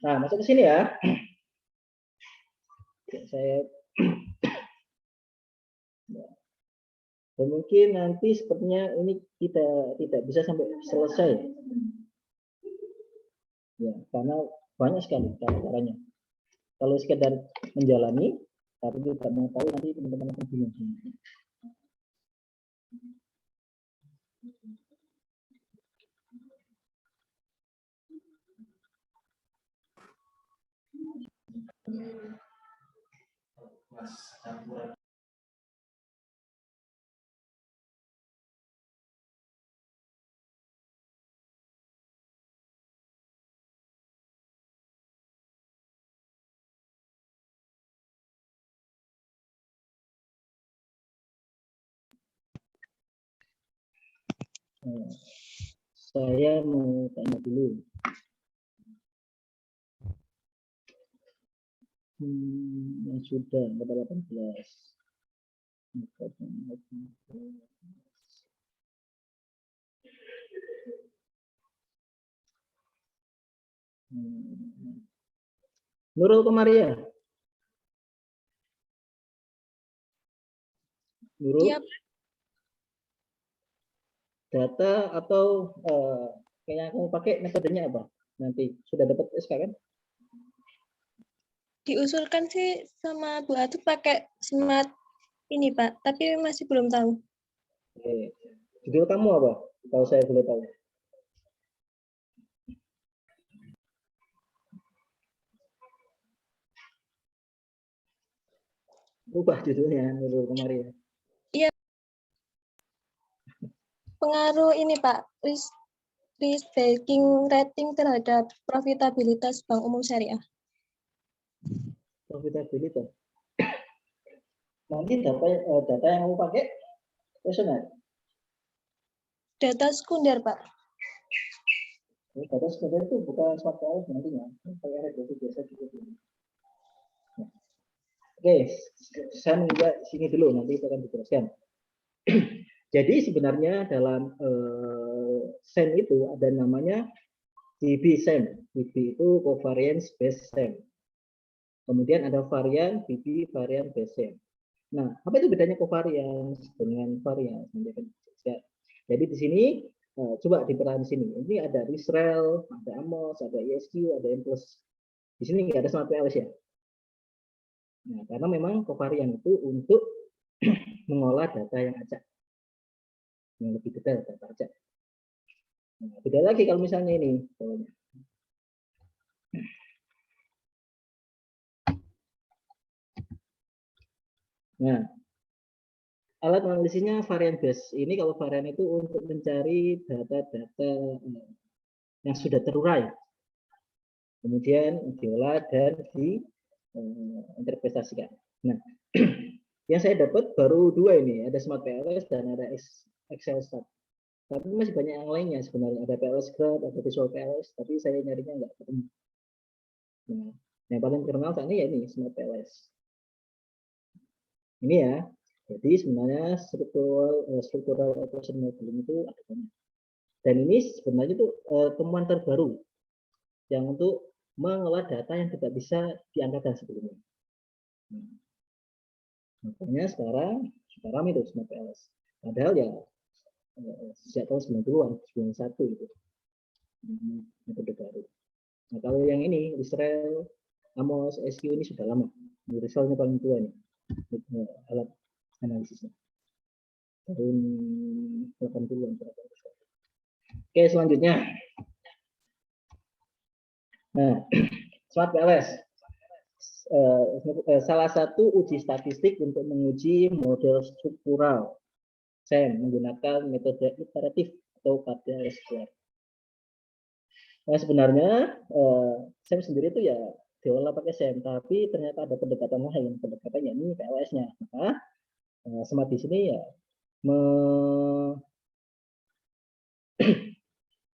nah masuk ke sini ya. Saya dan mungkin nanti sepertinya ini kita tidak bisa sampai selesai ya, karena banyak sekali caranya. Kalau sekedar menjalani tapi tidak mengetahui, nanti teman-teman akan bingung. Saya mau tanya dulu. Yang sudah pada 18. Nurul Komaria. Nurul. Iya. Data atau yang kamu pakai metodenya apa? Nanti sudah dapat SK kan? Diusulkan sih sama Bu Atu pakai smart ini Pak, tapi masih belum tahu. Oke. Judul kamu apa? Kalau saya boleh tahu. Ubah judulnya Nurul Komaria. Iya. Pengaruh ini Pak, risk banking rating terhadap profitabilitas Bank Umum Syariah. Profitabilitas. Nanti data yang kamu pakai personal. Data sekunder Pak. Data sekunder itu bukan smart PLS nantinya. Pakai RFID biasa juga. Oke, saya menginjak sini dulu, nanti itu akan dijelaskan. Jadi sebenarnya dalam SEM itu ada namanya DB-SEM. DB itu covariance based SEM. Kemudian ada varian DB varian based SEM. Nah, apa itu bedanya covariance dengan variance? Jadi di sini coba diperhatikan di sini. Ini ada Israel, ada Amos, ada ISQ, ada M+. Di sini nggak ada smart PLS ya. Nah, karena memang covarian itu untuk mengolah data yang acak, yang lebih detail data acak. Nah, beda lagi kalau misalnya ini. Nah, alat analisisnya varian base. Ini kalau varian itu untuk mencari data-data yang sudah terurai, kemudian diolah dan diinterpretasikan. Nah, yang saya dapat baru dua ini, ada Smart PLS dan ada Excel Stat. Tapi masih banyak yang lainnya sebenarnya, ada PLS Graph, ada Visual PLS, tapi saya nyarinya nggak ketemu. Nah, yang paling terkenal saat ini ya ini Smart PLS. Ini ya, jadi sebenarnya struktural equation modeling itu ada banyak. Dan ini sebenarnya itu temuan terbaru yang untuk mengolah data yang tidak bisa diangkatkan sebelumnya. Makanya sekarang itu Smart PLS. Padahal ya sejak tahun 90-an, 91 itu metode baru. Nah kalau yang ini Israel, Amos, SQ ini sudah lama. Israelnya paling tua nih alat analisisnya. Tahun 80-an. Oke, selanjutnya. Nah, Smart PLS. Salah satu uji statistik untuk menguji model struktural SEM menggunakan metode iteratif atau KPLS square. Nah, sebenarnya SEM sendiri itu ya diolah pakai SEM, tapi ternyata ada pendekatan lain, pendekatannya ini PLS-nya. Maka Smart di sini ya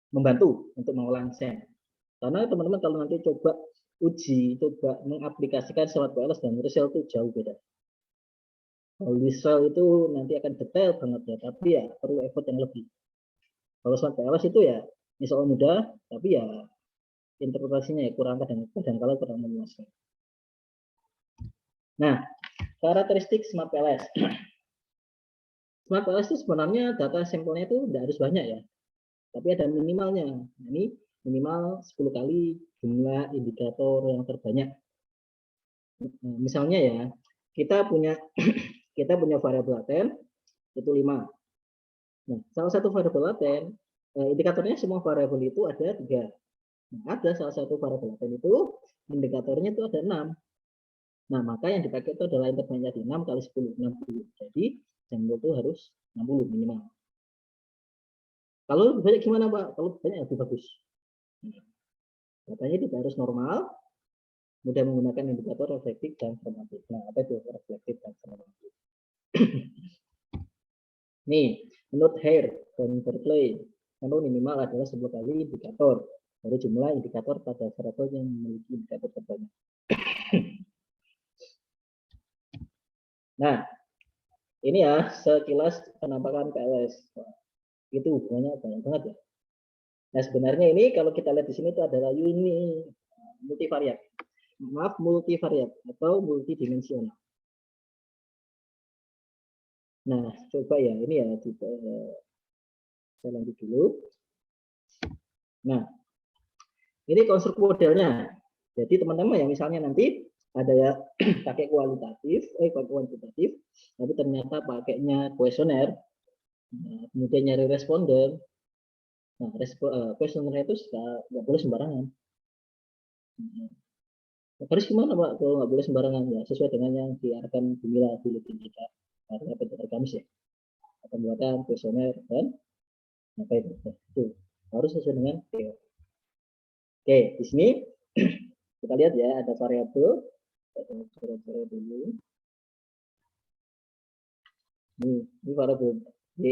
membantu untuk mengolah SEM. Karena teman-teman kalau nanti coba uji, coba mengaplikasikan Smart PLS dan Excel itu jauh beda. Kalau di Shell itu nanti akan detail banget ya, tapi ya perlu effort yang lebih. Kalau Smart PLS itu ya soal mudah, tapi ya interpretasinya ya kurang kadang-kala kurang memuaskan. Nah, karakteristik Smart PLS. Smart PLS itu sebenarnya data sampelnya itu tidak harus banyak ya, tapi ada minimalnya. Nah, ini minimal 10 kali jumlah indikator yang terbanyak. Misalnya ya, kita punya variabel laten itu 5. Nah, salah satu variabel laten, indikatornya semua variabel itu ada 3. Nah, ada salah satu variabel laten itu indikatornya itu ada 6. Nah, maka yang dipakai itu adalah yang terbanyak di 6 kali 10, 60. Jadi, sampel itu harus 60 minimal. Kalau lebih banyak gimana, Pak? Kalau lebih banyak lebih bagus. Katanya tidak harus normal, mudah menggunakan indikator reflektif dan formatif. Nah, apa itu reflektif dan formatif? Nih, menurut Hare dan Berkeley, sampel minimal adalah 10 kali indikator dari jumlah indikator pada variabel yang memiliki indikator terbanyak. Nah, ini ya sekilas penampakan PLS. Itu hubungannya banyak banget ya. Nah, sebenarnya ini kalau kita lihat di sini itu adalah multivariat. Maaf, multivariat atau multidimensional. Nah, coba ya, ini ya saya lanjut dulu. Nah, ini konstruk modelnya. Jadi teman-teman yang misalnya nanti ada ya pakai kuantitatif, tapi ternyata pakainya kuesioner, kemudian nyari responden. Nah, kuesioner itu nggak boleh sembarangan. Harus gimana, Pak? Kalau nggak boleh sembarangan ya, sesuai dengan yang diarahkan Bumila dulu kita, karena Peter Kamis ya, pembuatan kuesioner dan apa itu harus sesuai dengan teori. Oke, di sini kita lihat ya ada variabel dulu. Ini variabel Y.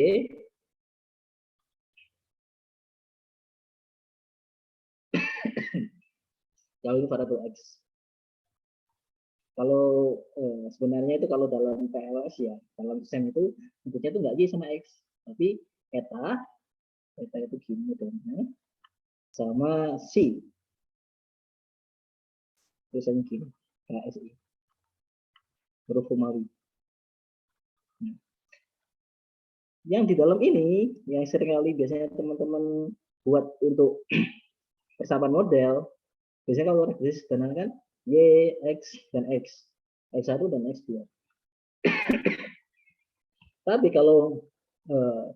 Kalau ini variabel X. Kalau sebenarnya itu kalau dalam PLS ya, dalam SEM itu bentuknya itu nggak Y sama X, tapi eta itu gini modelnya, sama C. Tulisannya gini, KSI. Huruf Romawi. Nah, yang di dalam ini, yang seringkali biasanya teman-teman buat untuk persamaan model, biasanya kalau regresi sederhana kan Y, X, dan X. X1 dan X2. Tapi kalau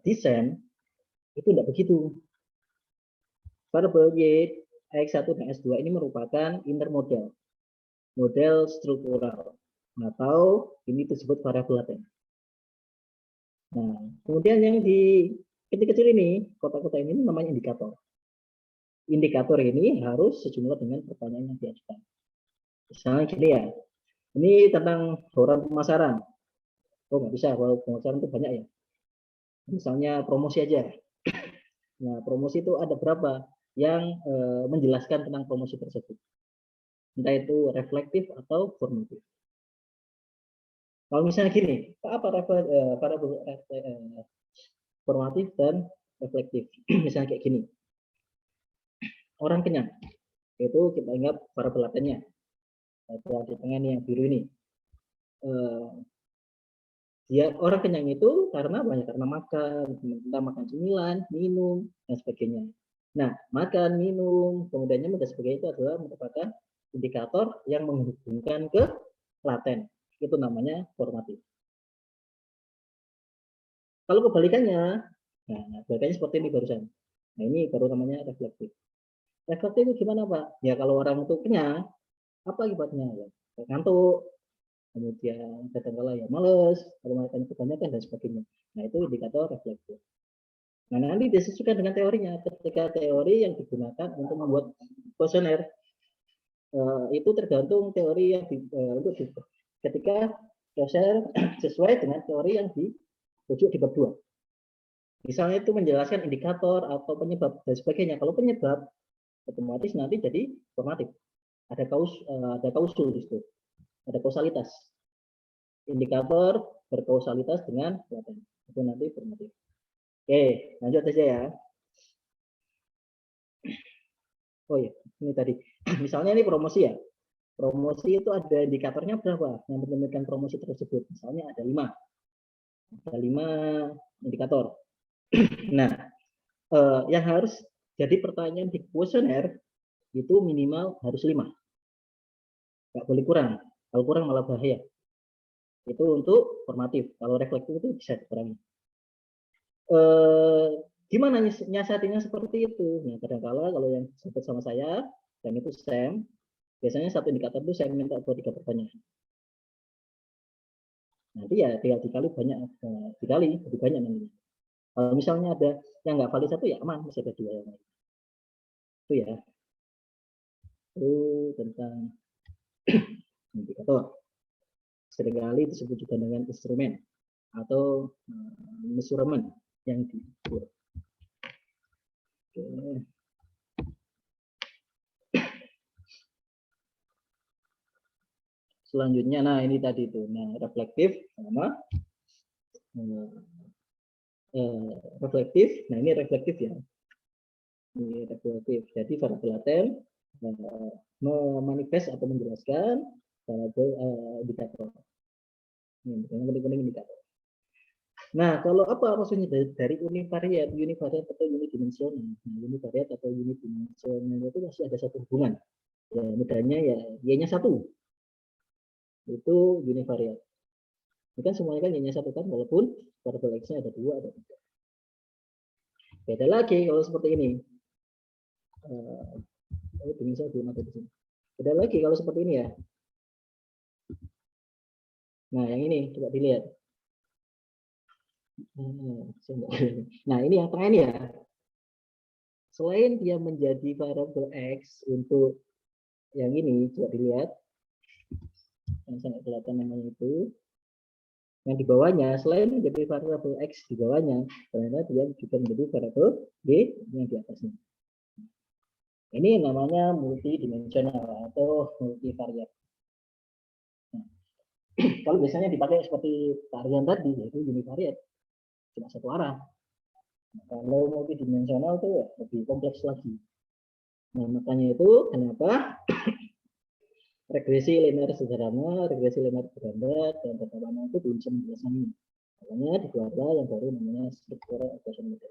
desain, itu tidak begitu. Variabel Y, X1 dan X2 ini merupakan intermodel. Model struktural. Atau ini disebut variabel laten. Nah, kemudian yang di kecil-kecil ini, kotak-kotak ini namanya indikator. Indikator ini harus sejumlah dengan pertanyaan yang diajukan. Misalnya gini ya, ini tentang bauran pemasaran. Oh, nggak bisa, kalau pemasaran itu banyak ya. Misalnya promosi aja. Nah, promosi itu ada berapa yang menjelaskan tentang promosi tersebut. Entah itu reflektif atau formatif. Kalau misalnya gini, apa formatif dan reflektif? Misalnya kayak gini. Orang kenyang, itu kita ingat variabel latennya. Di tengah ini yang biru ini. Dia orang kenyang itu karena banyak karena makan, entah makan cemilan, minum, dan sebagainya. Nah, makan, minum, kemudiannya dan sebagainya itu adalah merupakan indikator yang menghubungkan ke laten. Itu namanya formatif. Kalau kebalikannya, nah kebalikannya seperti ini barusan. Nah, ini baru namanya reflektif. Reflektif itu gimana, Pak? Ya kalau orang itu kenyang, apa akibatnya? Ya, ngantuk, kemudian kadang-kala ya males, kalau makan kebanyakan dan sebagainya. Nah, itu indikator reflektif. Nah, nanti disesuaikan dengan teorinya. Ketika teori yang digunakan untuk membuat kuesioner itu tergantung teori yang ketika kuesioner sesuai dengan teori yang dirujuk di bab 2. Misalnya itu menjelaskan indikator atau penyebab dan sebagainya. Kalau penyebab otomatis nanti jadi formatif. Ada kausul di situ. Ada kausalitas. indikator berkausalitas dengan telaten. Itu nanti formatif. Oke, lanjut aja ya. Oh ya, ini tadi. Misalnya ini promosi ya. Promosi itu ada indikatornya berapa yang menentukan promosi tersebut. Misalnya ada 5. Ada 5 indikator. Nah, yang harus jadi pertanyaan di kuesioner itu minimal harus 5. Nggak boleh kurang. Kalau kurang malah bahaya. Itu untuk formatif. Kalau reflektif itu bisa dikurangi. Gimana nyiasatinya seperti itu? Nah, kadang-kala kalau yang sempat sama saya, dan itu SEM, biasanya satu indikator itu saya minta buat 3 pertanyaan. Nanti ya tinggal dikali banyak, lebih banyak nantinya. Kalau misalnya ada yang nggak valid 1 ya aman, masih ada 2 yang lain. Itu ya. Itu tentang indikator. Seringkali disebut juga dengan instrumen atau measurement yang diukur. Oke. Selanjutnya, nah ini tadi itu, nah reflektif sama reflektif. Nah ini reflektif ya. Ini reflektif. Jadi variabel laten memanifest atau menjelaskan variabel indikator. Ini kuning indikator. Nah, kalau apa maksudnya dari univariat atau unidimensional? Nah, univariat atau unidimensional itu masih ada satu hubungan. Ya, mudahnya ya y-nya 1. Itu univariat. Ini kan semuanya kan y-nya 1 kan, walaupun variabel x-nya ada 2, ada 3. Beda lagi kalau seperti ini. Dimensi belum ada di sini. Beda lagi kalau seperti ini ya. Nah, yang ini coba dilihat. Nah, ini yang tengah ini ya. Selain dia menjadi variabel x untuk yang ini, coba dilihat. Yang sangat kelihatan namanya itu. Yang di bawahnya, selain menjadi variabel x di bawahnya, ternyata dia juga menjadi variabel y yang di atasnya. Ini namanya multidimensional atau multivariat. Nah, kalau biasanya dipakai seperti tarian tadi, yaitu univariat, cuma satu arah. Nah, kalau multidimensional itu lebih kompleks lagi. Nah, makanya itu kenapa regresi linear sederhana, regresi linear berganda, dan tata lama itu belum bisa menjelaskan ini. Makanya dibuatlah yang baru namanya struktural equation model.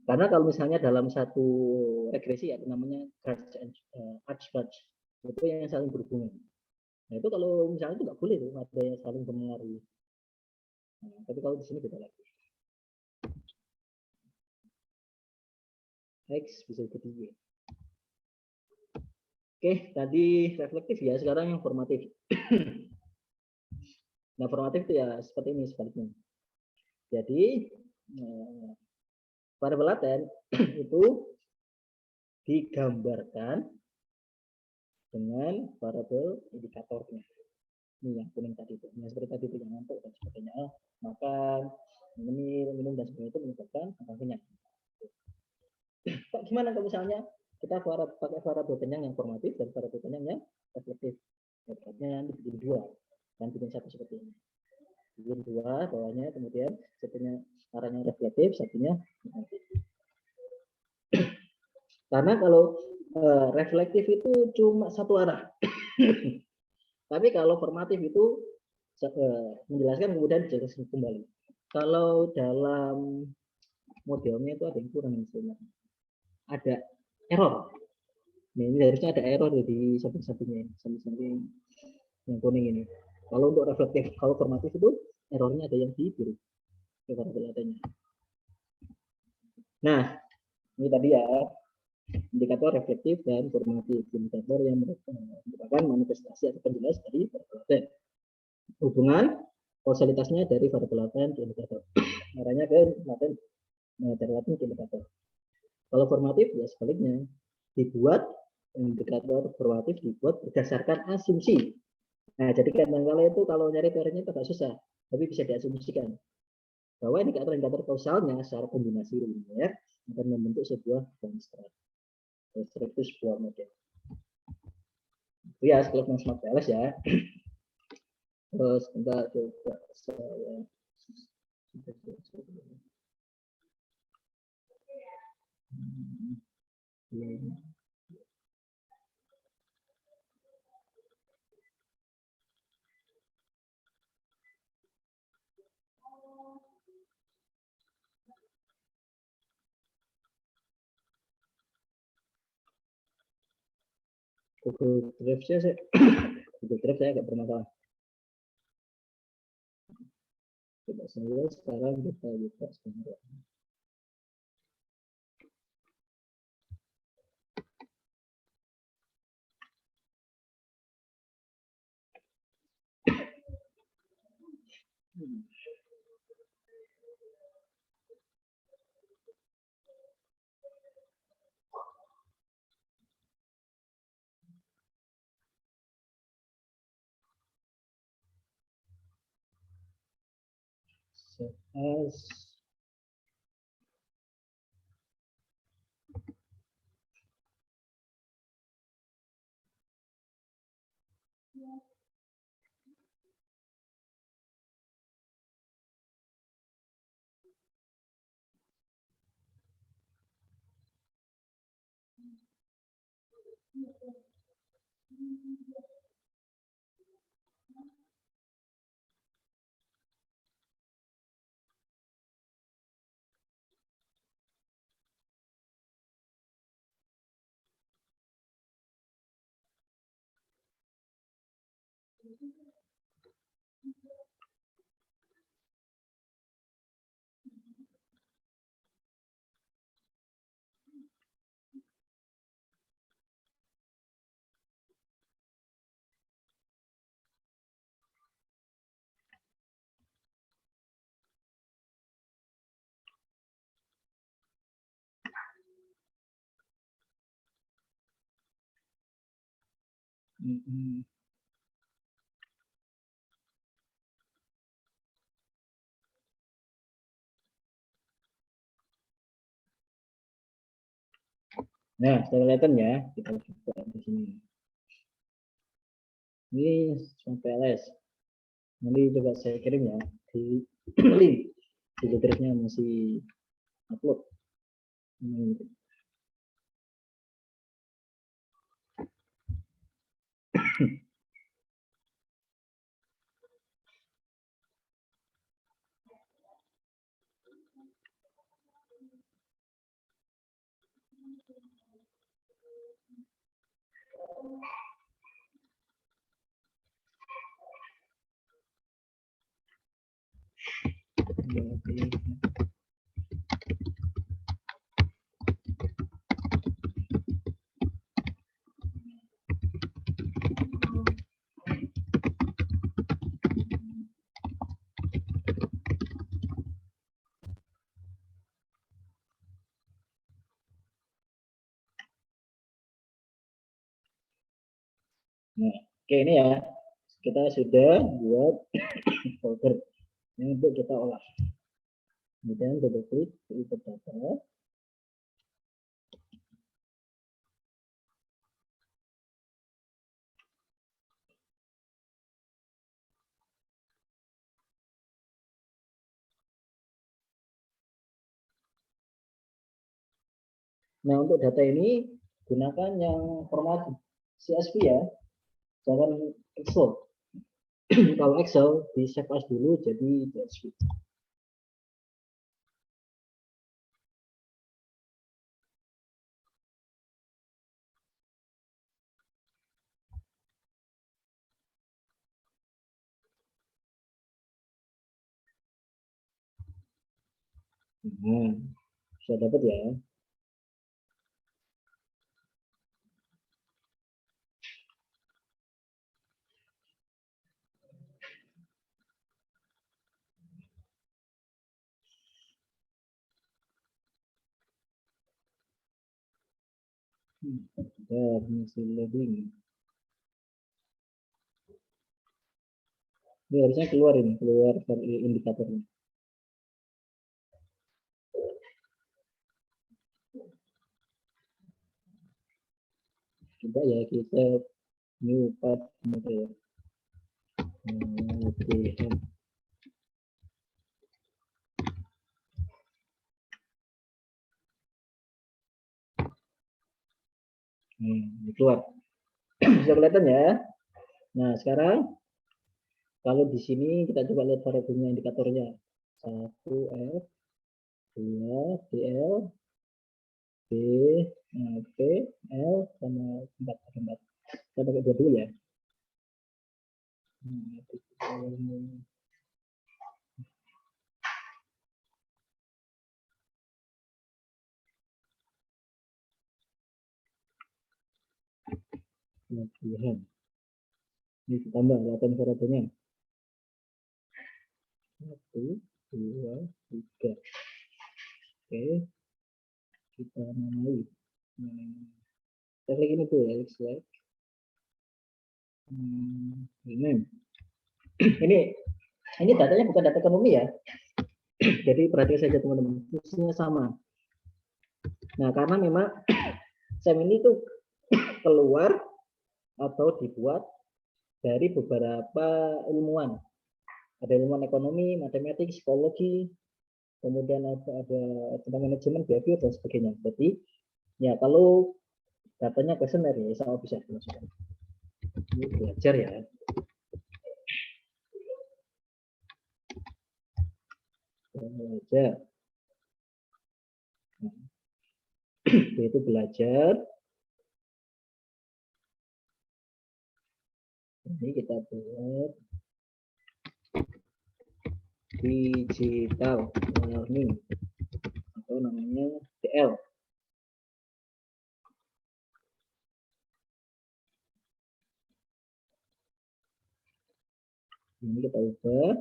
Karena kalau misalnya dalam satu regresi ya namanya arch-patch itu yang saling berhubungan. Nah itu kalau misalnya itu nggak boleh tuh ada yang saling mempengaruhi. Nah, tapi kalau di sini beda lagi. X bisa jadi Y. Oke, tadi reflektif ya, sekarang yang formatif. Nah formatif itu ya seperti ini sebaliknya. Jadi variabel laten itu digambarkan dengan variabel indikatornya. Ini yang kuning tadi itu. Nah, seperti tadi itu yang ngantuk dan sebagainya. Makan, minum dan sebagainya itu menyebabkan kenyang. Pak, gimana kalau misalnya kita pakai variabel kenyang yang formatif dan variabel kenyang yang reflektif? Berarti nanti bikin 2 dan bikin 1 seperti ini. Bikin 2 bawahnya, kemudian satunya arahnya reflektif, satunya formatif. Karena kalau reflektif itu cuma satu arah. Tapi kalau formatif itu menjelaskan kemudian dijelaskan kembali. Kalau dalam modelnya itu ada yang kurang sebenarnya. Ada error. Nah, ini harusnya ada error di samping-sampingnya, samping-samping yang kuning ini. Kalau untuk reflektif, kalau formatif itu errornya ada yang di biru. Nah, ini tadi ya indikator reflektif dan formatif, indikator yang merupakan manifestasi atau penjelas dari variabel laten. Hubungan kausalitasnya dari variabel laten ke indikator. Arahnya ke laten, dari laten ke indikator. Kalau formatif ya sebaliknya, dibuat indikator formatif dibuat berdasarkan asumsi. Nah, jadi kadang-kala itu kalau nyari teorinya itu agak susah, tapi bisa diasumsikan bahwa indikator-indikator kausalnya secara kombinasi linear akan membentuk sebuah konstrak. Itu sebuah model. Itu ya sekelas smart PLS ya. Sebentar coba saya. Google Drive saya Google Drive saya agak bermasalah. Coba saya sekarang kita buka sebentar. Set as Nah, sudah kelihatan ya, kita coba di sini. Ini PLS. Nanti coba saya kirim ya di link. Google Drive-nya masih upload. Nah, oke ini ya, kita sudah buat folder yang untuk kita olah. Kemudian double klik input data. Nah, untuk data ini gunakan yang format CSV ya, jangan Excel. Kalau Excel di save as dulu jadi CSV. Nah, sudah dapat ya. Masih loading. Ini harusnya keluar ini, keluar indikatornya. Coba ya kita new path model. latihan. Ini keluar. Bisa kelihatan ya. Nah, sekarang kalau di sini kita coba lihat variabelnya, indikatornya. 1 F, 2 DL, B, P, L, sama 4. Kita pakai 2 dulu ya. Latihan. Ini ditambah latihan variabelnya. 1, 2, 3. Oke. Kita namai. Kita klik ini tuh ya, select. Ini datanya bukan data ekonomi ya. Jadi perhatikan saja teman-teman, fungsinya sama. Nah, karena memang SEM ini tuh keluar atau dibuat dari beberapa ilmuwan. Ada ilmuwan ekonomi, matematik, psikologi, kemudian ada tentang manajemen, behavior, dan sebagainya. Jadi ya kalau datanya kuesioner ya sama bisa dimasukkan. Ini belajar ya. Belajar. Itu belajar. Ini kita buat digital learning atau namanya DL. Ini kita ubah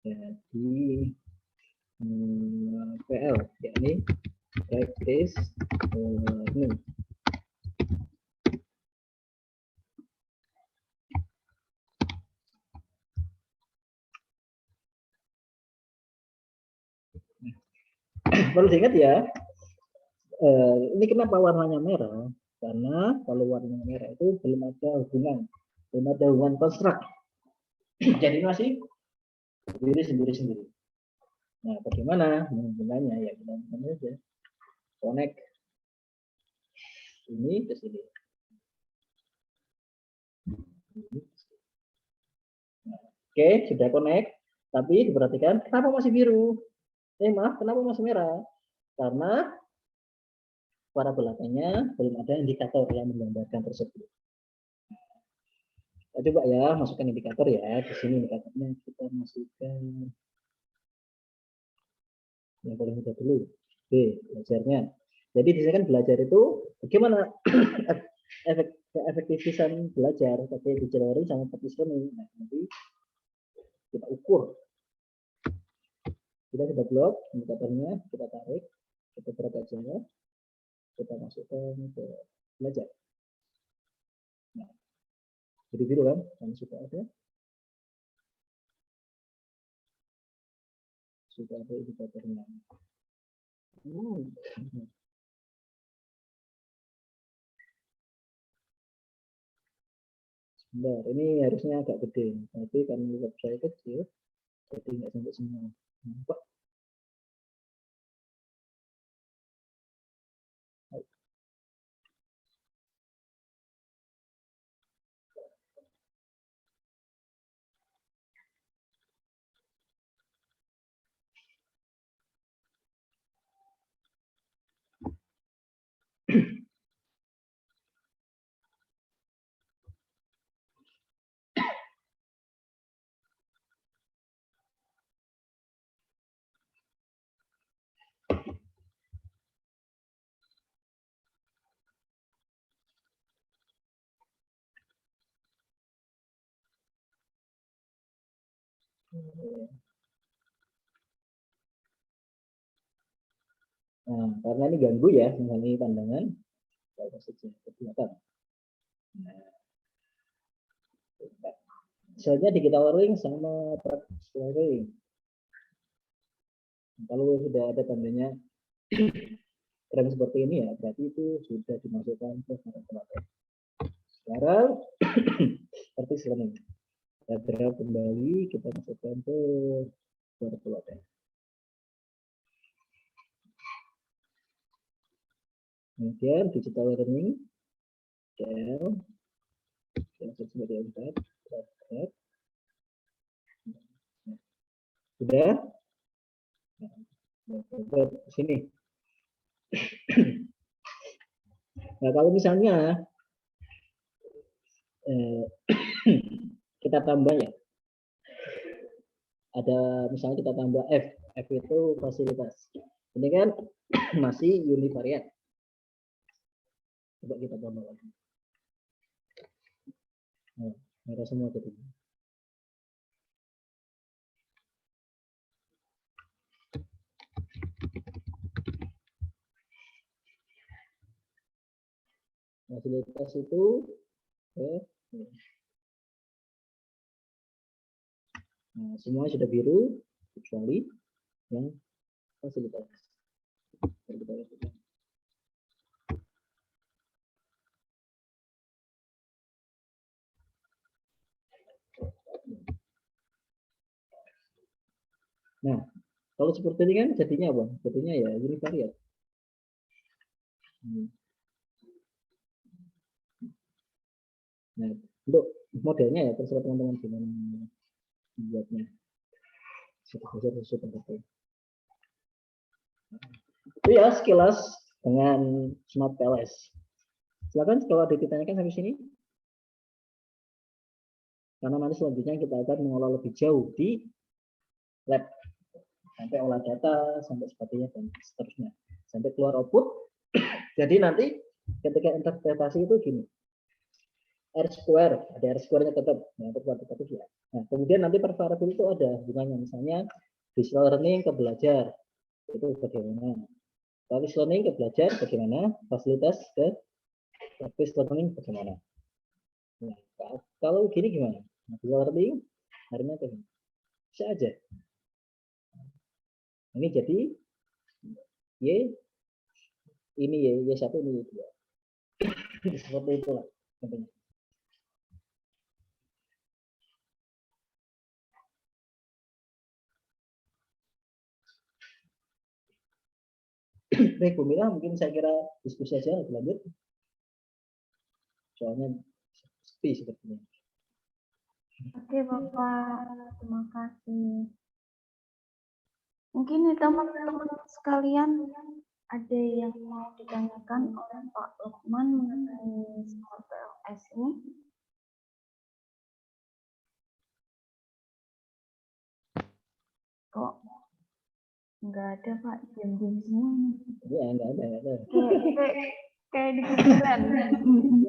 jadi PL, yakni practice learning. Perlu diingat ya, ini kenapa warnanya merah? Karena kalau warnanya merah itu belum ada hubungan konstruk. Jadi masih sendiri. Nah, bagaimana menghubungkannya? Ya kita lakukan aja. Connect ini ke sini. Nah, oke, sudah connect. Tapi diperhatikan, kenapa masih biru? Maaf, kenapa masih merah? Karena pada belakangnya belum ada indikator yang menggambarkan tersebut. Kita coba ya, masukkan indikator ya. Di sini indikatornya kita masukkan yang paling mudah dulu. B, belajarnya. Jadi di sini kan belajar itu bagaimana efektifan belajar pakai digital learning sama practice learning. Nah, nanti kita ukur. Kita sudah blok indikatornya, kita tarik, kita drag aja, kita masukkan ke belajar. Nah, jadi biru kan, yang sudah ada indikatornya. Sebentar, ini harusnya agak gede, tapi karena website kecil, jadi nggak sampai semua. Nampak? Nah, karena ini ganggu ya, mengalami pandangan, kalau saja ke belakang. Nah, misalnya digital learning sama practice learning. Kalau sudah ada tandanya keren seperti ini ya, berarti itu sudah dimasukkan ke variabel. Sekarang practice learning. Kita drag kembali, kita masukkan ke workload. Kemudian digital learning, yang sebagai empat, sudah. Ke sini. Nah, kalau misalnya kita tambah ya, ada misalnya kita tambah F itu fasilitas. Ini kan masih univariat. Coba kita tambah lagi. Nah, merah semua jadi. Fasilitas itu nah, semua sudah biru kecuali yang fasilitas. Nah, kalau seperti ini kan jadinya apa? Jadinya ya univariat. Nah, untuk modelnya ya terserah teman-teman gimana membuatnya. Itu ya sekilas dengan Smart PLS. Silakan kalau ada ditanyakan sampai sini. Karena nanti selanjutnya kita akan mengolah lebih jauh di lab. Sampai olah data, sampai sebagainya, dan seterusnya. Sampai keluar output. Jadi nanti ketika interpretasi itu gini. R-square, ada R-square-nya tetap. Nah, ya. Nah, kemudian nanti per variabel itu ada hubungannya. Misalnya, visual learning ke belajar. Itu bagaimana. Service learning ke belajar bagaimana. Fasilitas ke service learning bagaimana. Nah, kalau gini gimana? Nah, visual learning, harinya apa? Bisa aja. Ini jadi Y, ini Y1, ini Y2. Seperti itulah. Baik, Bu Mira, mungkin saya kira diskusi aja lebih lanjut. Soalnya sepi sepertinya. Oke, Bapak. Terima kasih. Mungkin nih teman-teman sekalian ada yang mau ditanyakan oleh Pak Lukman mengenai Smart PLS ini? Kok nggak ada, Pak? Diam-diam semua nih. Iya, nggak ada. Kayak di kuburan.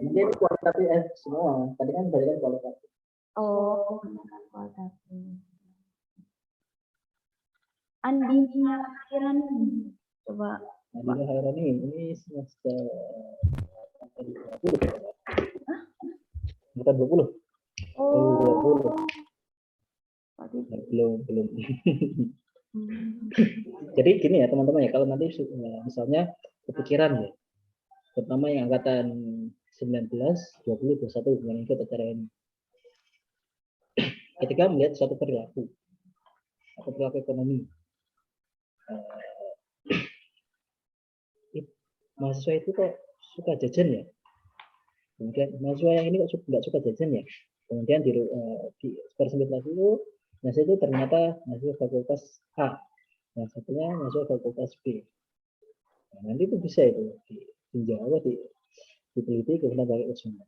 Mungkin kualitatif semua. Tadi kan berikan kualitatif. Oh, menggunakan kualitatif. Andina Kirani, coba. Andina Hairani ini semester 20. Bukan 20. Oh. 20. Belum. Jadi gini ya teman-teman ya, kalau nanti misalnya kepikiran ya, pertama yang angkatan 19, 20, 21 yang ikut acara ini. Ketika melihat suatu perilaku atau perilaku ekonomi, mahasiswa itu kok suka jajan ya, kemudian mahasiswa yang ini kok nggak suka jajan ya, kemudian di presentasi itu mahasiswa itu ternyata mahasiswa fakultas A, yang satunya mahasiswa fakultas B. Nah, nanti itu bisa itu ditinjau, diteliti kemudian balik ke semua.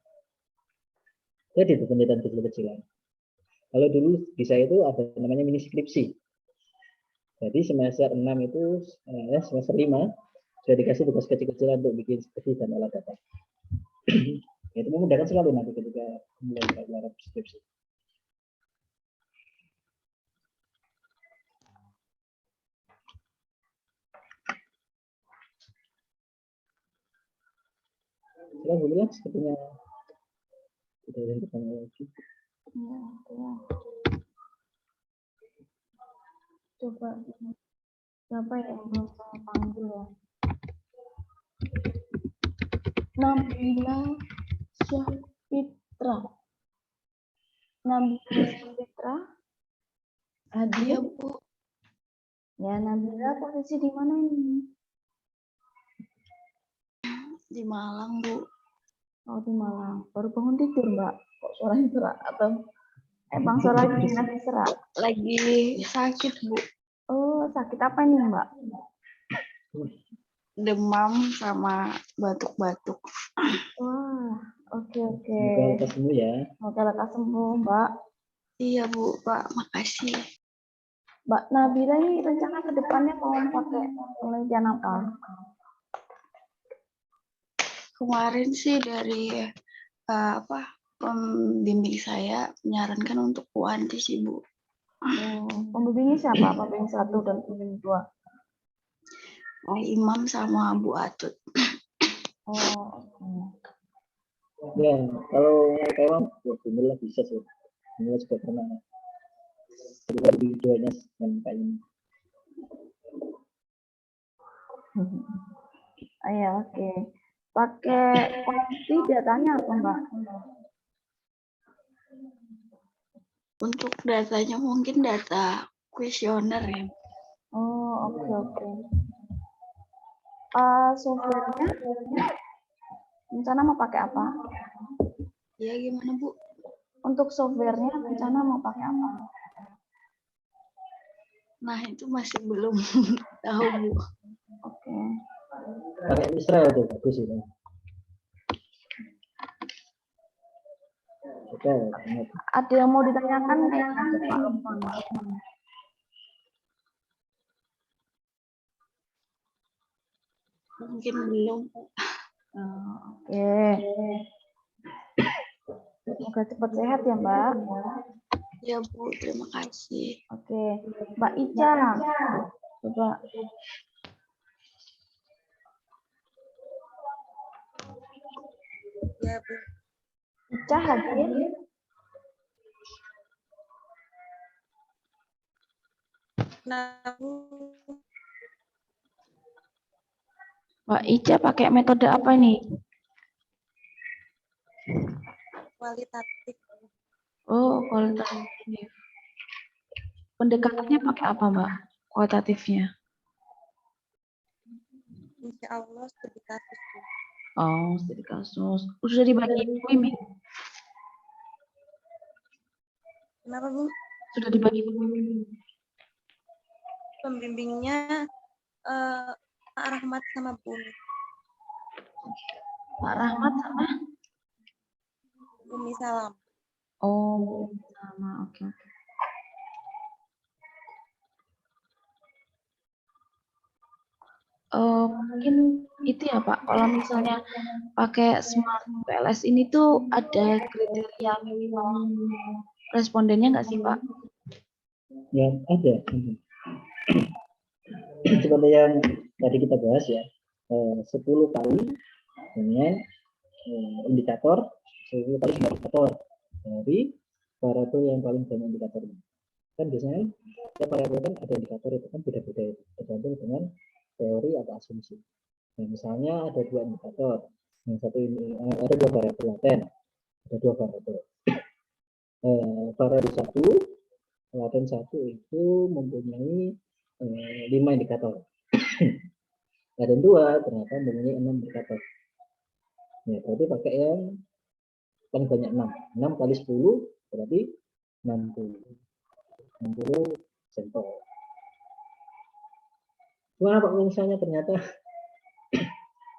Jadi itu penelitian kecil-kecilan. Kalau dulu di saya itu ada namanya mini skripsi. Jadi semester 6 itu, semester 5 sudah dikasih tugas kecil-kecilan untuk bikin skripsi dan olah data. Itu memudahkan sekali nanti ketika mulai belajar skripsi. Silakan dulu ya, sepertinya kita ada yang bertanya lagi. Ya. Coba siapa yang belum saya panggil ya? Nabila Syahfitra. Nabila Fitra. Iya, Hadir. Bu. Ya, Nabila posisi di mana ini? Di Malang, Bu. Oh, di Malang. Baru bangun tidur, Mbak. Kok suaranya serak? Atau emang suaranya lagi serak? Lagi sakit, Bu. Oh, sakit apa nih, Mbak? Demam sama batuk-batuk. Wah, oke. Semoga lekas sembuh ya. Semoga lekas sembuh, Mbak. Iya, Bu, Pak. Makasih. Mbak Nabila ini rencana ke depannya mau pakai penelitian apa? Kemarin sih dari pembimbing saya menyarankan untuk kuanti sih, Bu. Oh, pembimbingnya siapa? Pembimbing 1 dan pembimbing 2? Imam sama Bu Atut. Oh, oke. Ya, kalau Taiwan, ya alhamdulillah bisa sih. Alhamdulillah juga pernah terlibat di videonya dan kayak ini. Iya, oke. Pakai kuanti datanya apa, Mbak? Untuk datanya mungkin data kuesioner ya. Oh, oke. Softwarenya rencana mau pakai apa? Ya gimana, Bu? Untuk softwarenya rencana mau pakai apa? Nah, itu masih belum tahu, Bu. Oke. Pakai Israel tuh bagus itu. Oke, banget. Ada yang mau ditanyakan nggak ke Pak Lukman? Mungkin belum. Oke. Semoga cepat sehat ya, Mbak. Ya, Bu. Terima kasih. Oke. Mbak Ica. Coba. Ya, Bu. Ica hadir. Nah, Bu, Mbak Ica pakai metode apa nih? kualitatif. Oh, kualitatif. Pendekatannya pakai apa, Mbak? Kualitatifnya? Insya Allah studi kasus, Bu. Oh, studi kasus. Sudah dibagi pembimbing? Kenapa, Bu? Sudah dibagi pembimbing? Pembimbingnya Pak Rahmat sama Bu Pak Rahmat sama? Bumi Salam. Oh, sama. Oke. Mungkin itu ya, Pak. Kalau misalnya pakai Smart PLS ini tuh ada kriteria minimal respondennya nggak sih, Pak? Ya, ada. Seperti yang tadi kita bahas ya, 10 kali dengan indikator, 10 kali indikator dari variabel yang paling banyak indikatornya. Kan biasanya setiap variabel kan ada indikator itu kan beda-beda tergantung dengan teori atau asumsi. Nah, misalnya ada 2 indikator, yang satu ini ada 2 variabel laten, ada 2 variabel. Variabel 1, laten 1 itu mempunyai 5 indikator. Laten 2 ternyata mempunyai 6 indikator. Ya, berarti pakai yang paling banyak 6. 6 kali 10 berarti 60 sampel. Gimana Pak misalnya ternyata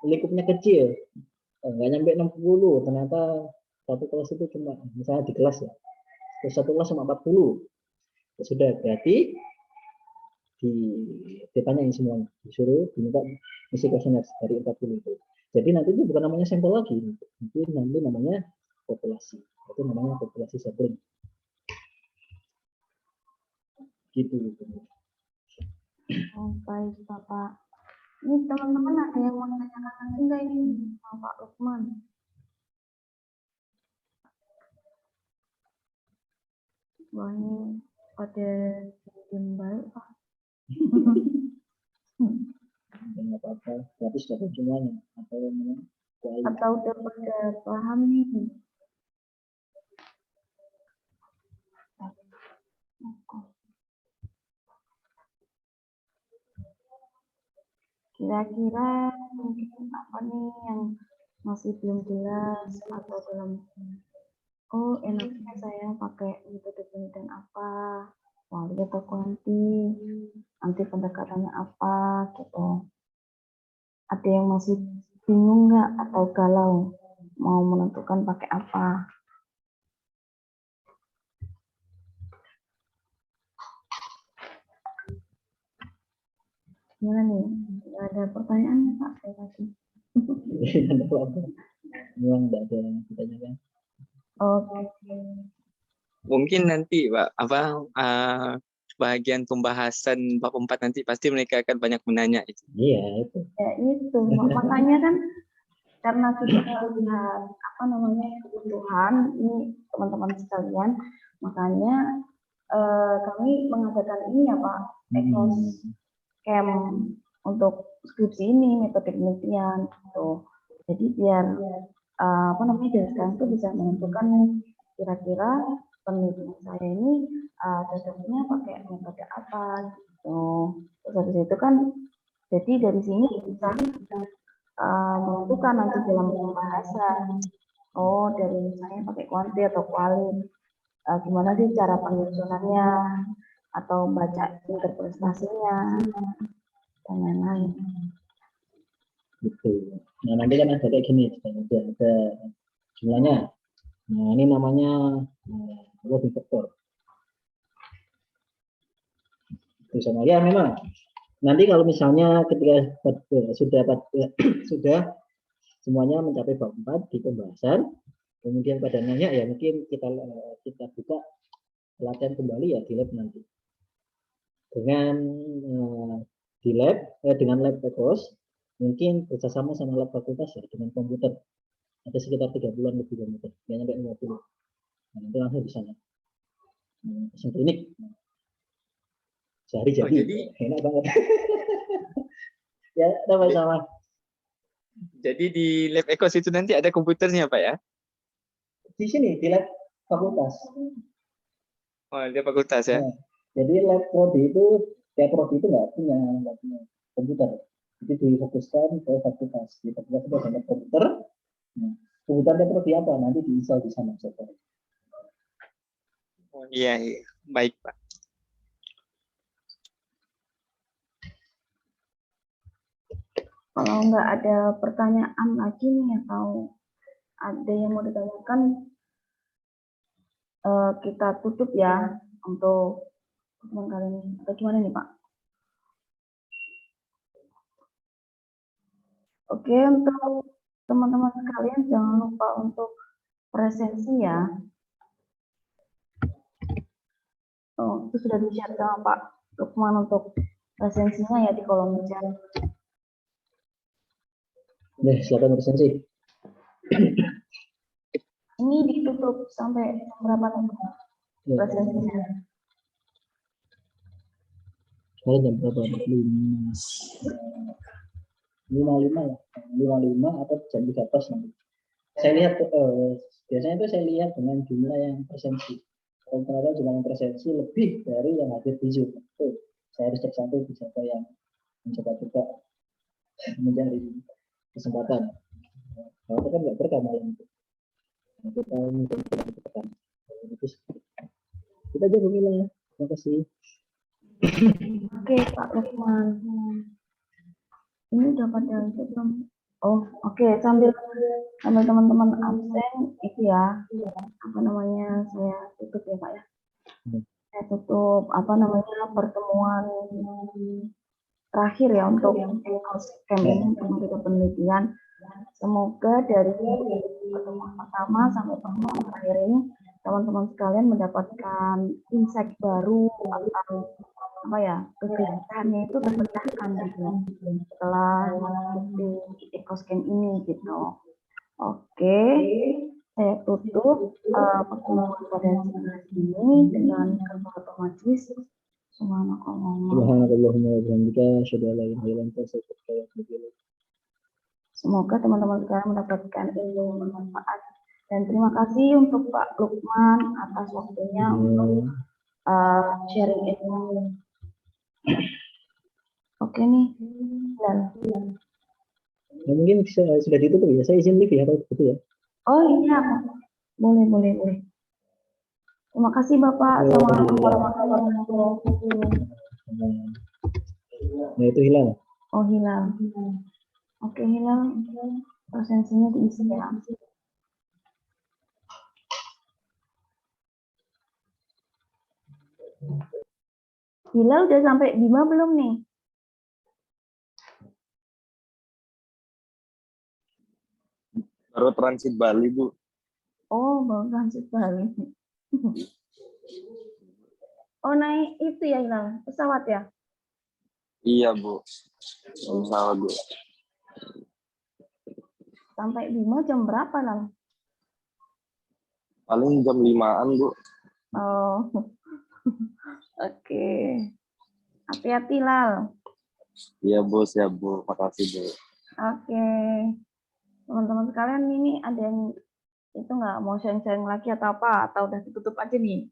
lingkupnya kecil, nggak nyampe 60, ternyata satu kelas itu cuma, misalnya di kelas ya, terus satu kelas cuma 40, ya sudah berarti ditanyain semuanya, disuruh diminta isi kuesioner dari 40 itu. Jadi nanti itu bukan namanya sampel lagi, nanti namanya populasi, itu namanya populasi sampling. Gitu. Oh, baik, Bapak. Ini teman-teman ada yang mau tanyakan enggak ini sama Pak Lukman? Wah, ini pada tim baik, Pak. Nggak apa-apa, berarti sudah semuanya Atau udah pada paham nih? Kira-kira mungkin apa nih yang masih belum jelas atau belum, oh enaknya saya pakai metode penelitian apa, kuali atau kuanti, nanti pendekatannya apa gitu. Ada yang masih bingung nggak atau galau mau menentukan pakai apa? Gimana nih? Nggak ada pertanyaannya Pak? Saya kasih. Memang tidak ada yang ditanyakan. Oke. Mungkin nanti Pak bagian pembahasan bab 4 nanti pasti mereka akan banyak menanya itu. Iya itu. Ya itu makanya kan karena sudah melihat apa namanya kebutuhan ini teman-teman sekalian, makanya kami mengadakan ini ya Pak, Ekos Camp untuk skripsi ini, metode penelitian gitu. Jadi biar apa namanya dari sekarang tuh bisa menentukan kira-kira penelitian saya ini cocoknya pakai metode apa gitu. Terus habis itu kan jadi dari sini bisa menentukan nanti dalam pembahasan, oh dari misalnya pakai kuanti atau kuali, gimana sih cara penyusunannya atau baca interpretasinya dan lain-lain. Gitu. Nah nanti kan ada kayak gini, ada jumlahnya. Nah ini namanya loading vector. Sama ya memang. Nanti kalau misalnya ketika sudah semuanya mencapai bab 4 di pembahasan, kemudian pada nanya ya mungkin kita buka pelatihan kembali ya di lab nanti. Dengan di lab dengan lab Ekos mungkin bersama sama lab fakultas ya dengan komputer ada sekitar 30-an lebih komputer, nggak nyampe 50. Nah, nanti langsung di sana. Langsung klinik. Sehari jadi, enak banget. Ya, sama-sama. Jadi di lab Ekos itu nanti ada komputernya Pak ya? Di sini di lab fakultas. Oh, di fakultas ya. Nah, jadi lab prodi itu tiap prodi itu nggak punya komputer. Jadi difokuskan ke fakultas. Di fakultas itu ada komputer. Nah, komputernya prodi apa? Nanti diinstal di sana software. Oh, iya, baik Pak. Kalau nggak ada pertanyaan lagi nih atau ada yang mau ditanyakan, kita tutup ya untuk pertemuan kali ini. Atau gimana nih Pak? Oke, untuk teman-teman sekalian jangan lupa untuk presensi ya. Oh, itu sudah di-share sama Pak Lukman untuk presensinya ya di kolom chat. Nih, silakan presensi. Ini ditutup sampai berapa teman presensinya? Sekarang jam berapa? 55 ya. 55 atau jam 13 nanti. Saya lihat biasanya itu saya lihat dengan jumlah yang presensi. Kalau ternyata jumlah yang presensi lebih dari yang hadir di Zoom. Saya harus cek satu di siapa yang mencoba-coba mencari kesempatan. Kalau itu kan nggak berkah malam itu. Kita mungkin kita aja Bumila. Terima kasih. Oke Pak Lukman. Ini udah pada itu belum? Oh oke, sambil teman-teman absen itu ya, apa namanya saya tutup ya Pak ya. Saya tutup apa namanya pertemuan terakhir ya untuk Ekos Camp ini untuk metode penelitian. Semoga dari pertemuan pertama sampai pertemuan terakhir ini teman-teman sekalian mendapatkan insight baru atau apa ya kegelisahannya itu terpecahkan gitu setelah mengikuti Ekos Camp ini gitu. Oke, saya tutup pertemuan pada siang hari ini dengan kafaratul majlis. Semoga teman-teman sekalian mendapatkan ilmu yang bermanfaat dan terima kasih untuk Pak Lukman atas waktunya untuk sharing ilmu. Oke nih. Dan Ya, mungkin sudah ditutup ya. Saya izin live ya kalau gitu ya. oh iya, boleh. Terima kasih Bapak. Assalamualaikum warahmatullahi wabarakatuh. Nah, itu Hilal. Oh Hilal. Oke Hilal, presensinya diisi ya. Hilal udah sampai Bima belum nih? Baru transit Bali, Bu. Oh, baru transit Bali. Oh, naik itu ya Hilal, pesawat ya? Iya, Bu. Pesawat, Bu. Sampai Bima jam berapa, Lal? Paling jam 5-an, Bu. Oh, oke. Hati-hati, Lal. Iya, Bu. Siap, Bu. Makasih, Bu. Oke. Teman-teman sekalian, ini ada yang itu nggak mau sharing-sharing lagi atau apa? Atau udah ditutup aja nih?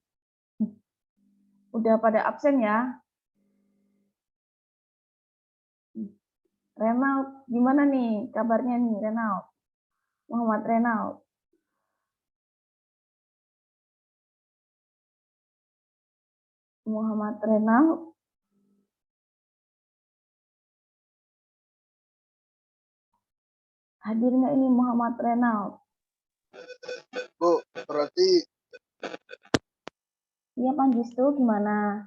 Udah pada absen ya? Renaud, gimana nih kabarnya nih, Renaud? Muhammad Renaud. Muhammad Renaud. Hadir nggak ini Muhammad Renaud? Bu, berarti Iya, Panjistu gimana?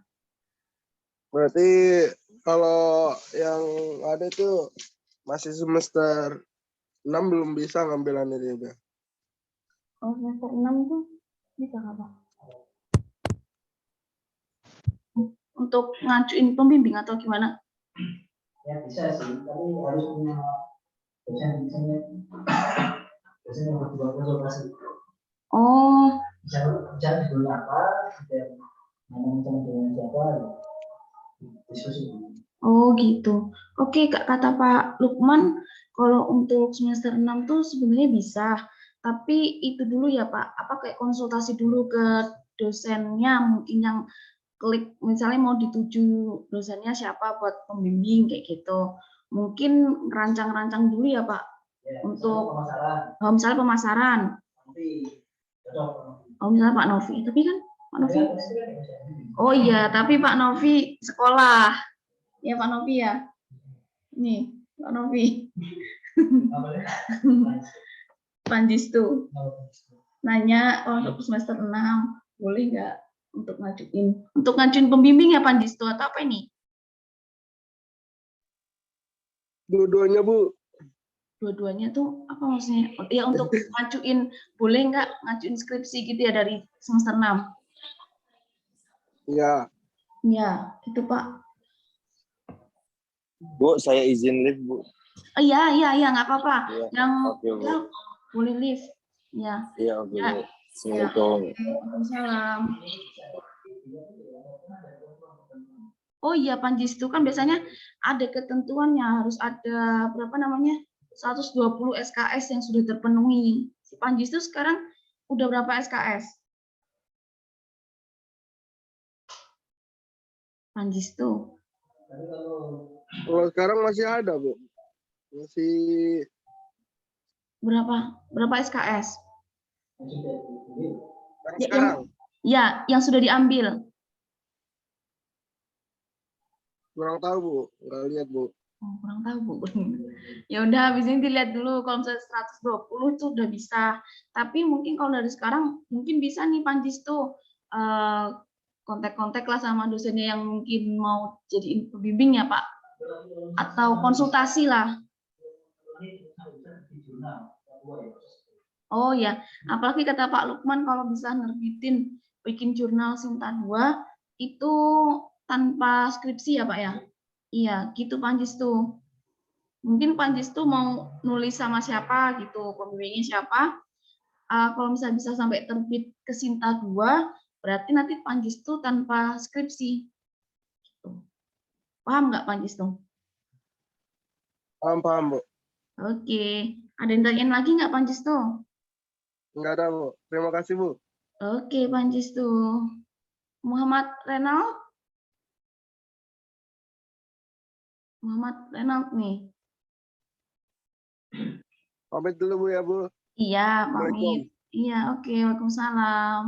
kalau yang ada itu masih semester 6 belum bisa ngambilan ini udah. Oh, semester 6 tuh bisa nggak, Pak? Untuk ngajuin pembimbing atau gimana? Ya bisa sih, tapi harus punya dosen yang berdua konsultasi. Oh, Bicara dulu apa, dan macam dengan siapa, diskusi. oh gitu. Oke, kata Pak Lukman, kalau untuk semester 6 tuh sebenarnya bisa. Tapi itu dulu ya Pak, apa kayak konsultasi dulu ke dosennya, mungkin yang klik, misalnya mau dituju dosennya siapa buat pembimbing kayak gitu. Mungkin rancang-rancang dulu ya Pak, Ya, untuk pemasaran. misalnya pemasaran. Nanti cocok. Oh, misalnya Pak Novi, tapi kan Pak Novi. Oh iya, tapi Pak Novi sekolah. Ya Pak Novi ya. Nih, Pak Novi. Panjistu. Nanya untuk semester 6, boleh nggak untuk ngajuin pembimbing ya Panjistu atau apa ini? Dua-duanya, Bu. Dua-duanya tuh apa maksudnya? Ya untuk ngajuin, boleh nggak ngajuin skripsi gitu ya dari semester 6? Iya. Ya, itu Pak. Bu, saya izin live, Bu. Iya, nggak apa-apa. Iya. Yang Oke, Bu. ya, boleh live. Ya. Iya, oke, Ya. Bu. Assalamualaikum. Waalaikumsalam. Oh iya, Panjistu kan biasanya ada ketentuannya, harus ada berapa namanya? 120 SKS yang sudah terpenuhi. Si Panjistu sekarang udah berapa SKS? Panjistu. Kalau sekarang masih ada, Bu. Masih Berapa SKS? yang sekarang. Yang sudah diambil. Kurang tahu, Bu. Nggak lihat, Bu. Oh, kurang tahu, Bu. Ya udah, habis ini dilihat dulu. Kalau misalnya 120 itu udah bisa. Tapi mungkin kalau dari sekarang, mungkin bisa nih Panjistu kontak-kontak lah sama dosennya yang mungkin mau jadi pembimbing ya, Pak. Atau konsultasi lah. Oh ya, apalagi kata Pak Lukman kalau bisa nerbitin, bikin jurnal Sinta 2, itu tanpa skripsi ya Pak ya? Iya, gitu Panjistu. Mungkin Panjistu mau nulis sama siapa gitu, pembimbingnya siapa. Kalau misalnya bisa sampai terbit ke Sinta 2, berarti nanti Panjistu tanpa skripsi. Paham nggak Panjistu? Paham, Bu. Oke, ada yang tanyain lagi nggak Panjistu? Nggak ada, Bu. Terima kasih, Bu. Oke, Panjistu. Muhammad Renald? Muhammad Renald nih. Pamit dulu Bu ya Bu. Iya, Assalamualaikum. pamit. Iya, oke. Waalaikumsalam.